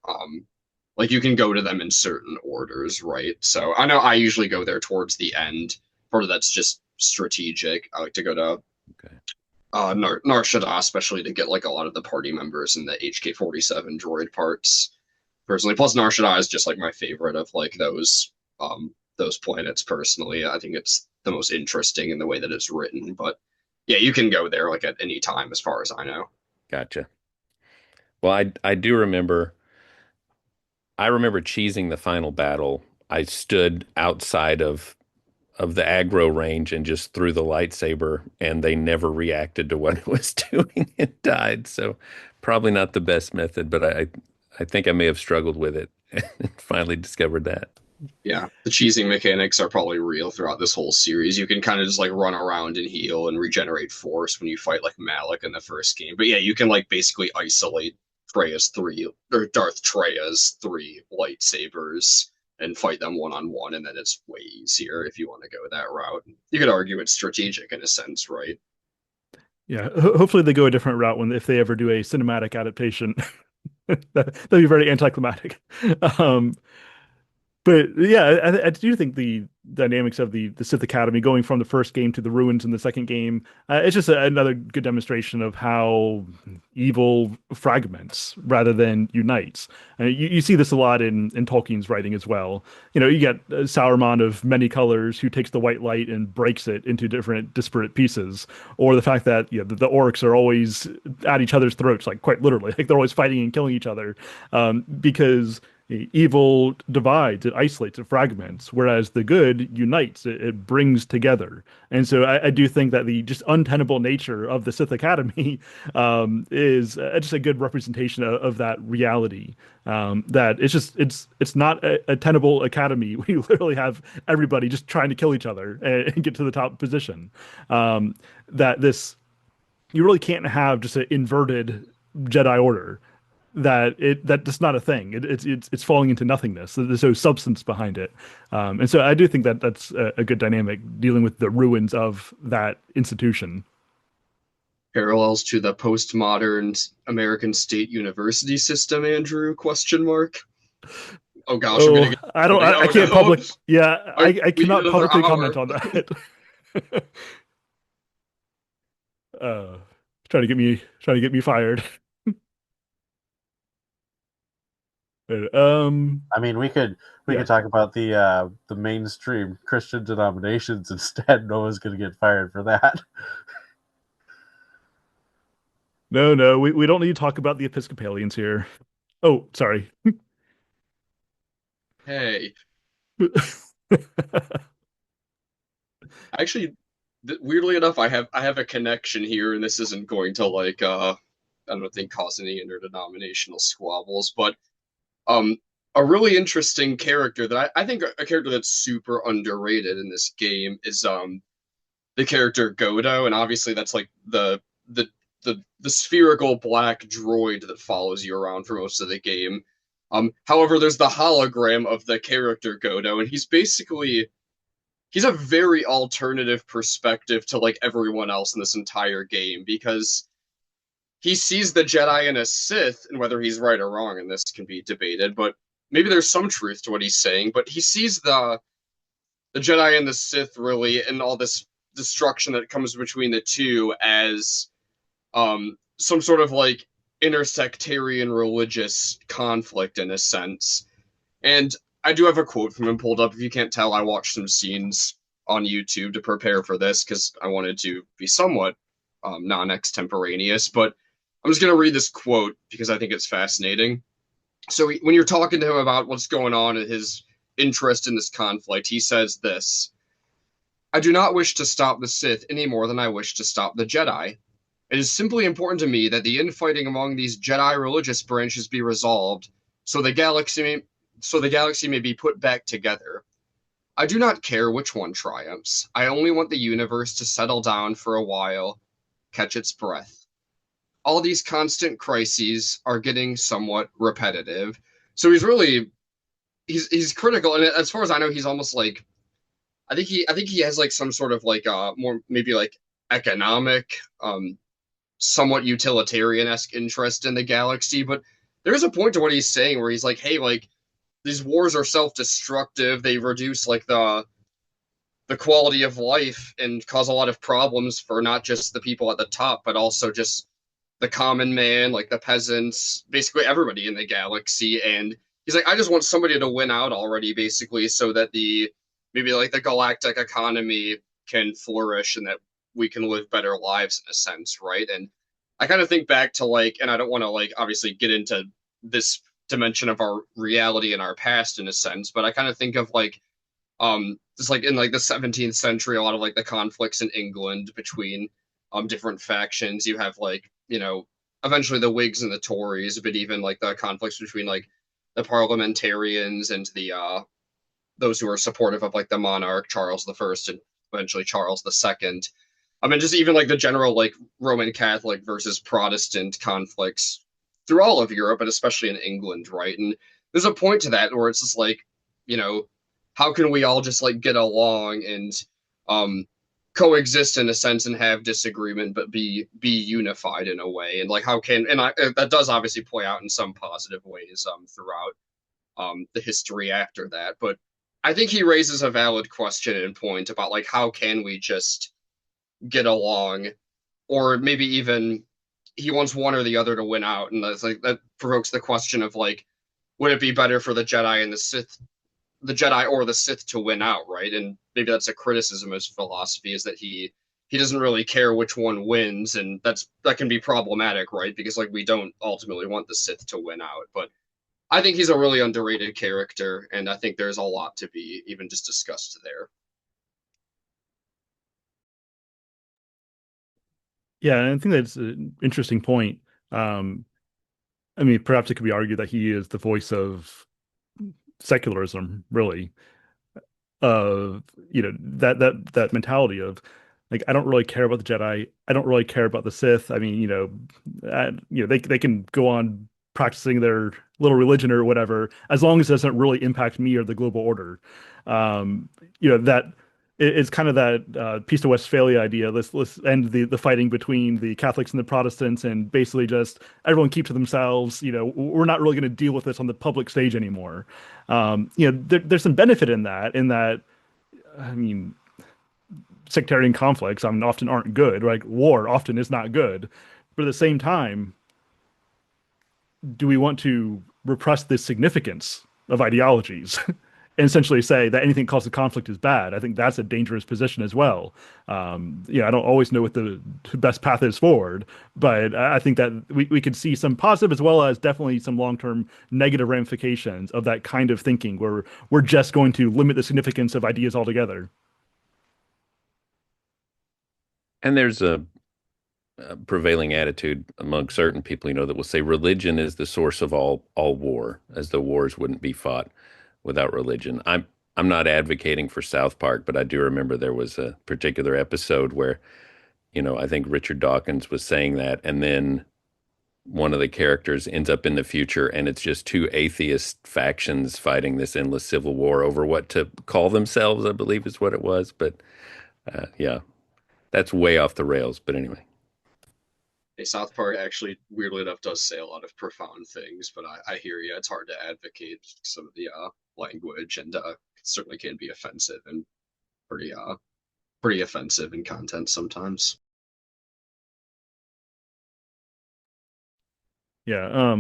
like you can go to them in certain orders, right? So I know I usually go there towards the end. Part of that's just strategic. I like to go to Okay. Nar Shaddaa, especially to get like a lot of the party members and the HK-47 droid parts. Personally, plus Nar Shaddaa is just like my favorite of like those planets. Personally, I think it's the most interesting in the way that it's written. But yeah, you can go there like at any time, as far as I know. Gotcha. Well, I do remember. I remember cheesing the final battle. I stood outside of the aggro range and just threw the lightsaber, and they never reacted to what it was doing and died. So probably not the best method, but I think I may have struggled with it and finally discovered that. Yeah, the cheesing mechanics are probably real throughout this whole series. You can kind of just like run around and heal and regenerate force when you fight like Malik in the first game. But yeah, you can like basically isolate Darth Treia's three lightsabers and fight them one-on-one, and then it's way easier if you want to go that route. You could argue it's strategic in a sense, right? Yeah, hopefully they go a different route if they ever do a cinematic adaptation. That'd be very anticlimactic. Um, But yeah, I do think the dynamics of the Sith Academy going from the first game to the ruins in the second game, it's just another good demonstration of how evil fragments rather than unites. You see this a lot in Tolkien's writing as well. You know, you get Sauron of many colors who takes the white light and breaks it into different disparate pieces, or the fact that the orcs are always at each other's throats, like quite literally, like they're always fighting and killing each other, because evil divides, it isolates, it fragments, whereas the good unites, it brings together. And so I do think that the just untenable nature of the Sith Academy is just a good representation of that reality. That it's not a tenable academy. We literally have everybody just trying to kill each other and get to the top position. That this You really can't have just an inverted Jedi Order that's not a thing. It's falling into nothingness. There's no substance behind it, and so I do think that that's a good dynamic dealing with the ruins of that institution. Parallels to the postmodern American state university system, Andrew? Question mark. Oh gosh, I'm gonna Oh, get. I Oh can't no! public. Yeah, I We need cannot another publicly hour. comment on that. uh, trying to get me fired. I mean, we Yeah. could talk about the mainstream Christian denominations instead. No one's going to get fired for that. No, we don't need to talk about the Episcopalians here. Oh, sorry. Hey, actually, weirdly enough, I have a connection here, and this isn't going to like I don't think cause any interdenominational squabbles, but um a really interesting character that I think a character that's super underrated in this game is the character Godo, and obviously that's like the the spherical black droid that follows you around for most of the game. However, there's the hologram of the character Godo, and he's a very alternative perspective to like everyone else in this entire game because he sees the Jedi and a Sith, and whether he's right or wrong, and this can be debated, but maybe there's some truth to what he's saying. But he sees the Jedi and the Sith really, and all this destruction that comes between the two as some sort of like intersectarian religious conflict in a sense. And I do have a quote from him pulled up. If you can't tell, I watched some scenes on YouTube to prepare for this because I wanted to be somewhat non-extemporaneous. But I'm just going to read this quote because I think it's fascinating. So when you're talking to him about what's going on and his interest in this conflict, he says this: I do not wish to stop the Sith any more than I wish to stop the Jedi. It is simply important to me that the infighting among these Jedi religious branches be resolved so the galaxy may be put back together. I do not care which one triumphs. I only want the universe to settle down for a while, catch its breath. All these constant crises are getting somewhat repetitive. So he's critical, and as far as I know, he's almost like I think he has like some sort of like more maybe like economic somewhat utilitarian-esque interest in the galaxy, but there's a point to what he's saying where he's like, hey, like these wars are self-destructive. They reduce like the quality of life and cause a lot of problems for not just the people at the top, but also just the common man, like the peasants, basically everybody in the galaxy. And he's like, I just want somebody to win out already, basically, so that the maybe like the galactic economy can flourish and that we can live better lives in a sense, right? And I kind of think back to like, and I don't want to like obviously get into this dimension of our reality and our past in a sense, but I kind of think of like just like in like the 17th century, a lot of like the conflicts in England between different factions. You have like, eventually the Whigs and the Tories, but even like the conflicts between like the parliamentarians and the those who are supportive of like the monarch Charles I and eventually Charles II. I mean, just even like the general like Roman Catholic versus Protestant conflicts through all of Europe, but especially in England, right? And there's a point to that where it's just like you know, how can we all just like get along and um coexist in a sense and have disagreement but be unified in a way, and like how can, and that does obviously play out in some positive ways throughout the history after that. But I think he raises a valid question and point about like how can we just get along, or maybe even he wants one or the other to win out, and that's like that provokes the question of like, would it be better for the Jedi and the Jedi or the Sith to win out, right? And maybe that's a criticism of his philosophy, is that he doesn't really care which one wins, and that can be problematic, right? Because like we don't ultimately want the Sith to win out, but I think he's a really underrated character, and I think there's a lot to be even just discussed there. Yeah, and I think that's an interesting point. Um, I mean, perhaps it could be argued that he is the voice of secularism, really. Of, that mentality of like, I don't really care about the Jedi. I don't really care about the Sith. I mean, they can go on practicing their little religion or whatever, as long as it doesn't really impact me or the global order. That it's kind of that Peace of Westphalia idea. Let's end the fighting between the Catholics and the Protestants, and basically just everyone keep to themselves. We're not really going to deal with this on the public stage anymore. There's some benefit in that. I mean, sectarian conflicts, I mean, often aren't good. Like war often is not good, but at the same time, do we want to repress the significance of ideologies and essentially say that anything caused a conflict is bad? I think that's a dangerous position as well. I don't always know what the best path is forward, but I think that we could see some positive as well as definitely some long-term negative ramifications of that kind of thinking, where we're just going to limit the significance of ideas altogether. And there's a prevailing attitude among certain people, that will say religion is the source of all war, as though wars wouldn't be fought without religion. I'm not advocating for South Park, but I do remember there was a particular episode where, I think Richard Dawkins was saying that, and then one of the characters ends up in the future, and it's just two atheist factions fighting this endless civil war over what to call themselves, I believe is what it was. But yeah, that's way off the rails. But anyway. Hey, South Park actually, weirdly enough, does say a lot of profound things, but I hear you. It's hard to advocate some of the language, and certainly can be offensive and pretty pretty offensive in content sometimes. Yeah.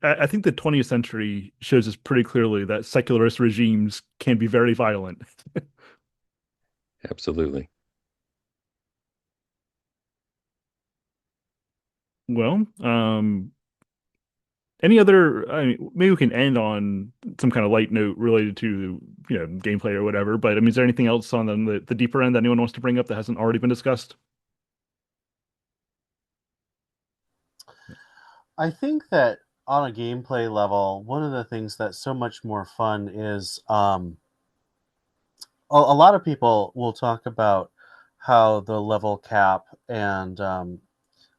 I think the 20th century shows us pretty clearly that secularist regimes can be very violent. Absolutely. Well, any other, I mean, maybe we can end on some kind of light note related to, gameplay or whatever, but I mean, is there anything else on the deeper end that anyone wants to bring up that hasn't already been discussed? I think that on a gameplay level, one of the things that's so much more fun is a lot of people will talk about how the level cap and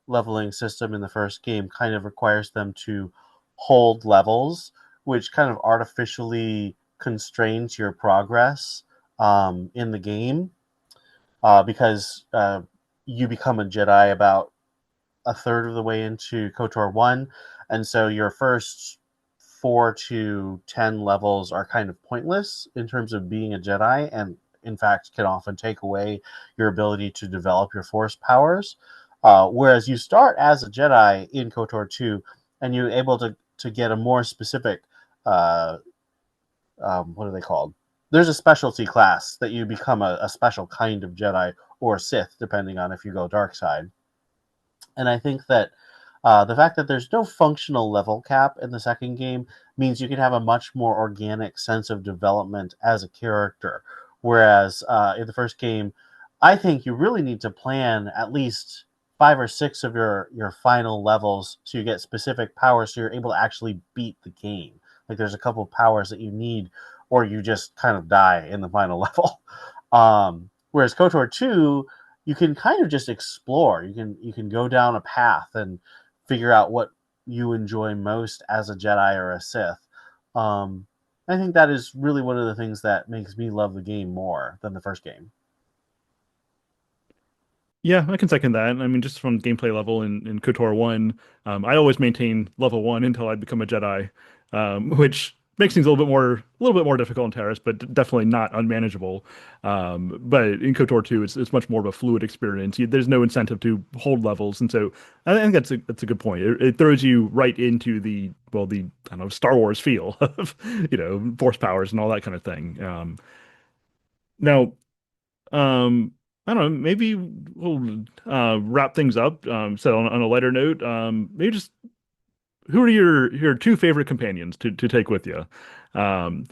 leveling system in the first game kind of requires them to hold levels, which kind of artificially constrains your progress in the game because you become a Jedi about a third of the way into KOTOR 1, and so your first 4 to 10 levels are kind of pointless in terms of being a Jedi, and in fact can often take away your ability to develop your Force powers. Whereas you start as a Jedi in KOTOR 2, and you're able to get a more specific, what are they called? There's a specialty class that you become a special kind of Jedi or Sith, depending on if you go dark side. And I think that the fact that there's no functional level cap in the second game means you can have a much more organic sense of development as a character. Whereas in the first game, I think you really need to plan at least 5 or 6 of your final levels so you get specific powers so you're able to actually beat the game. Like there's a couple of powers that you need, or you just kind of die in the final level. Whereas KOTOR 2, you can kind of just explore. You can go down a path and figure out what you enjoy most as a Jedi or a Sith. I think that is really one of the things that makes me love the game more than the first game. Yeah, I can second that. I mean, just from gameplay level in KOTOR 1, I always maintain level 1 until I become a Jedi, which makes things a little bit more difficult in Terrace, but definitely not unmanageable. But in KOTOR 2, it's much more of a fluid experience. There's no incentive to hold levels, and so I think that's a good point. It throws you right into the I don't know, Star Wars feel of force powers and all that kind of thing. Now. Um, I don't know. Maybe we'll wrap things up. So on a lighter note, maybe just who are your two favorite companions to take with you? Um,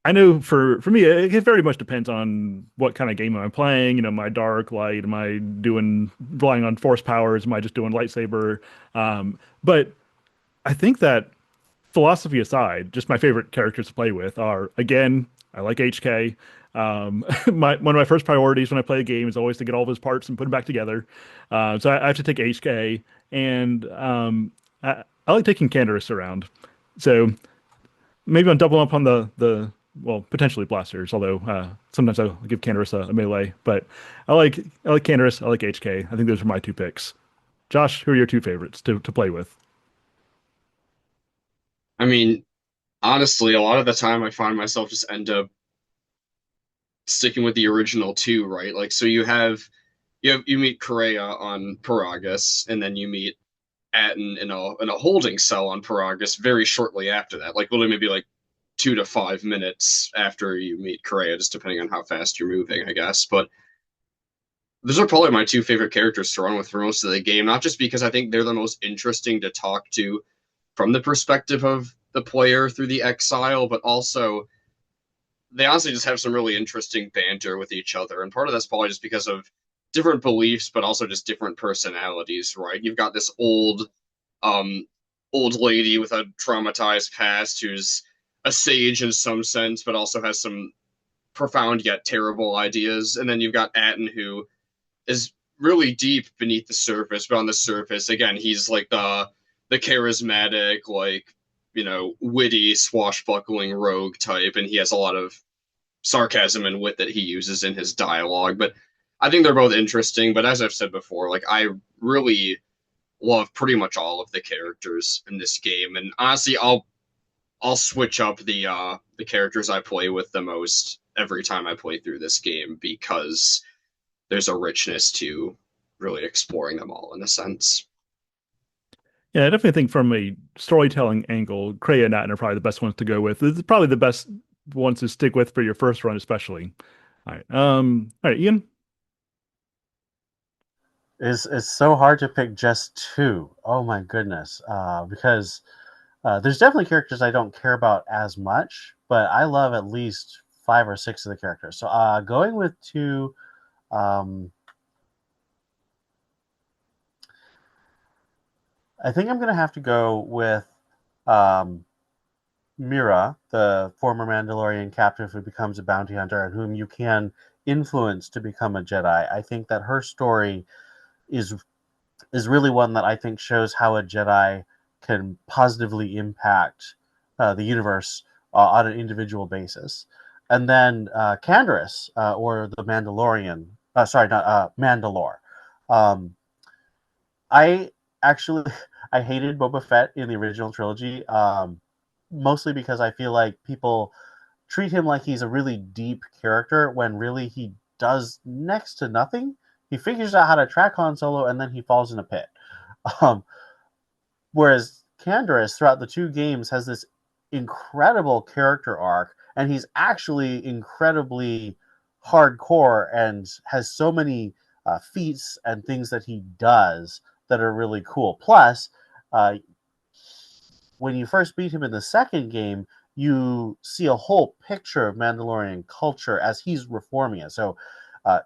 I know for me, it very much depends on what kind of game am I playing. Am I dark, light? Am I doing relying on force powers? Am I just doing lightsaber? But I think that philosophy aside, just my favorite characters to play with are, again, I like HK. One of my first priorities when I play a game is always to get all of his parts and put them back together. So I have to take HK, and I like taking Canderous around. So maybe I'm doubling up on the well, potentially blasters, although sometimes I'll give Canderous a melee. But I like Canderous, I like HK. I think those are my two picks. Josh, who are your two favorites to play with? I mean, honestly, a lot of the time I find myself just end up sticking with the original two, right? Like, so you meet Kreia on Paragus, and then you meet Atten in a holding cell on Paragus very shortly after that. Like, literally maybe like 2 to 5 minutes after you meet Kreia, just depending on how fast you're moving, I guess. But those are probably my two favorite characters to run with for most of the game, not just because I think they're the most interesting to talk to from the perspective of the player through the exile, but also they honestly just have some really interesting banter with each other. And part of that's probably just because of different beliefs, but also just different personalities, right? You've got this um, old lady with a traumatized past who's a sage in some sense, but also has some profound yet terrible ideas. And then you've got Atten, who is really deep beneath the surface, but on the surface, again, he's like the charismatic, like witty, swashbuckling rogue type, and he has a lot of sarcasm and wit that he uses in his dialogue. But I think they're both interesting. But as I've said before, like I really love pretty much all of the characters in this game, and honestly, I'll switch up the characters I play with the most every time I play through this game because there's a richness to really exploring them all in a sense. Yeah, I definitely think from a storytelling angle, Kreia and Nat are probably the best ones to go with. It's probably the best ones to stick with for your first run, especially. All right, Ian. It's so hard to pick just two. Oh my goodness, because there's definitely characters I don't care about as much, but I love at least five or six of the characters. So going with two, um, I think I'm gonna have to go with um, Mira, the former Mandalorian captive who becomes a bounty hunter and whom you can influence to become a Jedi. I think that her story is is really one that I think shows how a Jedi can positively impact the universe on an individual basis. And then Canderous, or the Mandalorian, sorry, not Mandalore. Um, I actually I hated Boba Fett in the original trilogy, mostly because I feel like people treat him like he's a really deep character when really he does next to nothing. He figures out how to track Han Solo and then he falls in a pit. Um, Whereas Canderous throughout the two games has this incredible character arc, and he's actually incredibly hardcore and has so many feats and things that he does that are really cool. Plus, uh, when you first meet him in the second game, you see a whole picture of Mandalorian culture as he's reforming it. So,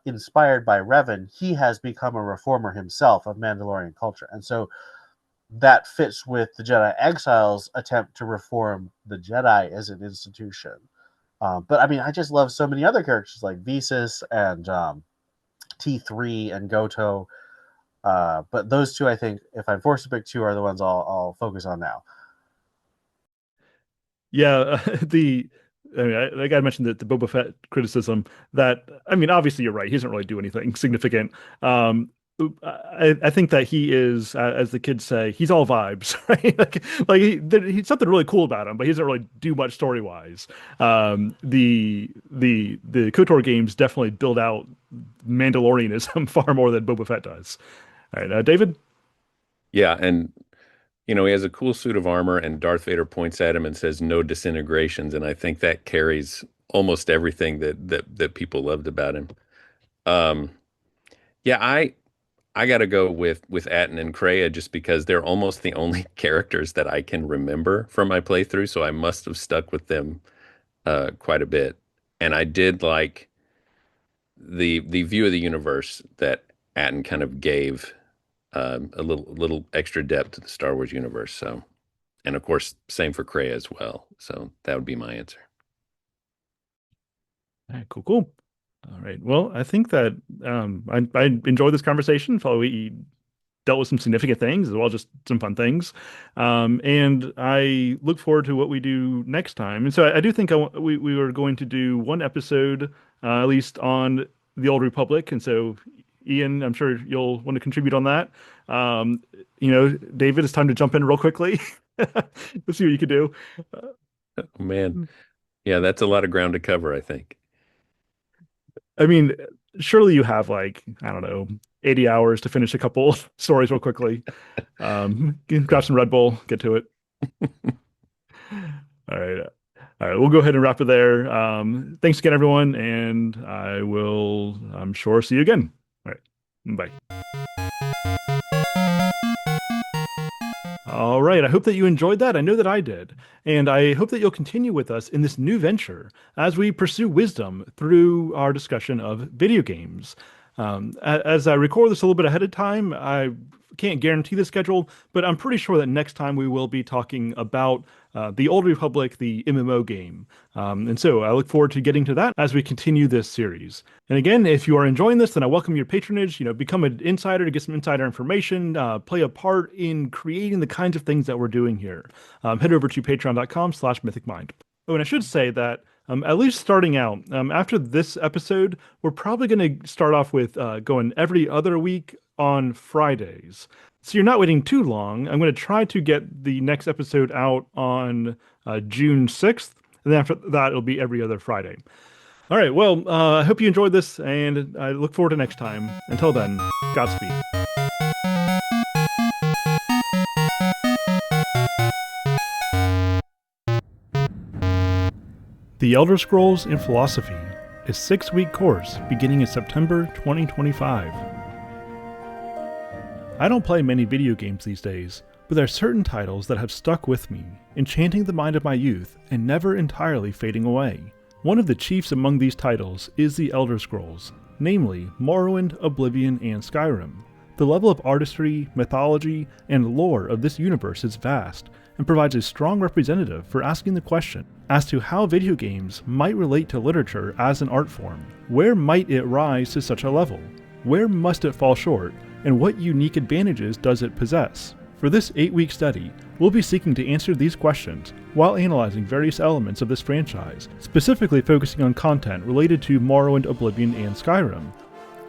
inspired by Revan, he has become a reformer himself of Mandalorian culture. And so that fits with the Jedi Exile's attempt to reform the Jedi as an institution. But I mean, I just love so many other characters like Visas and T3 and Goto. But those two, I think, if I'm forced to pick two, are the ones I'll focus on now. Yeah, like I mentioned the Boba Fett criticism that, I mean, obviously you're right. He doesn't really do anything significant. I think that he is, as the kids say, he's all vibes, right? He's something really cool about him, but he doesn't really do much story wise. The KOTOR games definitely build out Mandalorianism far more than Boba Fett does. All right, David. Yeah, and he has a cool suit of armor, and Darth Vader points at him and says, "No disintegrations," and I think that carries almost everything that people loved about him. Um, yeah, I got to go with Atten and Kreia just because they're almost the only characters that I can remember from my playthrough, so I must have stuck with them quite a bit. And I did like the view of the universe that Atten kind of gave a little extra depth to the Star Wars universe. So, and of course, same for Kreia as well. So that would be my answer. All right, cool, cool. All right. Well, I think that I enjoyed this conversation. Felt we dealt with some significant things as well as just some fun things. And I look forward to what we do next time. And so I do think we were going to do one episode, at least on the Old Republic. And so, Ian, I'm sure you'll want to contribute on that. David, it's time to jump in real quickly. Let's see what you can do. Oh, man. Yeah, that's a lot of ground to cover, I think. I mean, surely you have I don't know, 80 hours to finish a couple stories real quickly. Grab some Red Bull, get to it. All right. All right, we'll go ahead and wrap it there. Thanks again, everyone, and I will, I'm sure, see you again. All right. Bye. All right. I hope that you enjoyed that. I know that I did. And I hope that you'll continue with us in this new venture as we pursue wisdom through our discussion of video games. As I record this a little bit ahead of time, I can't guarantee the schedule, but I'm pretty sure that next time we will be talking about the Old Republic, the MMO game. And so I look forward to getting to that as we continue this series. And again, if you are enjoying this, then I welcome your patronage. Become an insider to get some insider information, play a part in creating the kinds of things that we're doing here. Head over to patreon.com/mythicmind. Oh, and I should say that at least starting out, after this episode, we're probably going to start off with going every other week on Fridays. So you're not waiting too long. I'm going to try to get the next episode out on June 6th. And then after that, it'll be every other Friday. All right. Well, I hope you enjoyed this, and I look forward to next time. Until then, Godspeed. The Elder Scrolls in Philosophy, a 6-week course beginning in September 2025. I don't play many video games these days, but there are certain titles that have stuck with me, enchanting the mind of my youth and never entirely fading away. One of the chiefs among these titles is the Elder Scrolls, namely Morrowind, Oblivion, and Skyrim. The level of artistry, mythology, and lore of this universe is vast, and provides a strong representative for asking the question as to how video games might relate to literature as an art form. Where might it rise to such a level? Where must it fall short? And what unique advantages does it possess? For this 8-week study, we'll be seeking to answer these questions while analyzing various elements of this franchise, specifically focusing on content related to Morrowind, Oblivion, and Skyrim.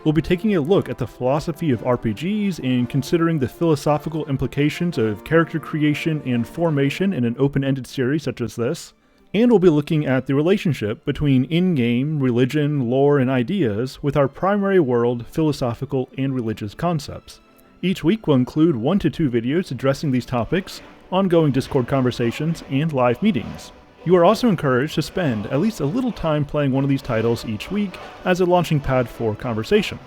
We'll be taking a look at the philosophy of RPGs and considering the philosophical implications of character creation and formation in an open-ended series such as this. And we'll be looking at the relationship between in-game, religion, lore, and ideas with our primary world, philosophical, and religious concepts. Each week will include 1 to 2 videos addressing these topics, ongoing Discord conversations, and live meetings. You are also encouraged to spend at least a little time playing one of these titles each week as a launching pad for conversation.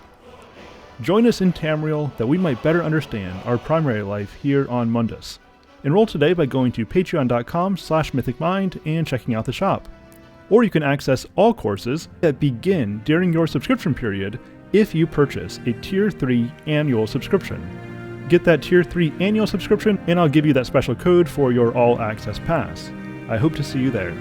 Join us in Tamriel that we might better understand our primary life here on Mundus. Enroll today by going to patreon.com/mythicmind and checking out the shop. Or you can access all courses that begin during your subscription period if you purchase a Tier 3 annual subscription. Get that Tier 3 annual subscription and I'll give you that special code for your all-access pass. I hope to see you there.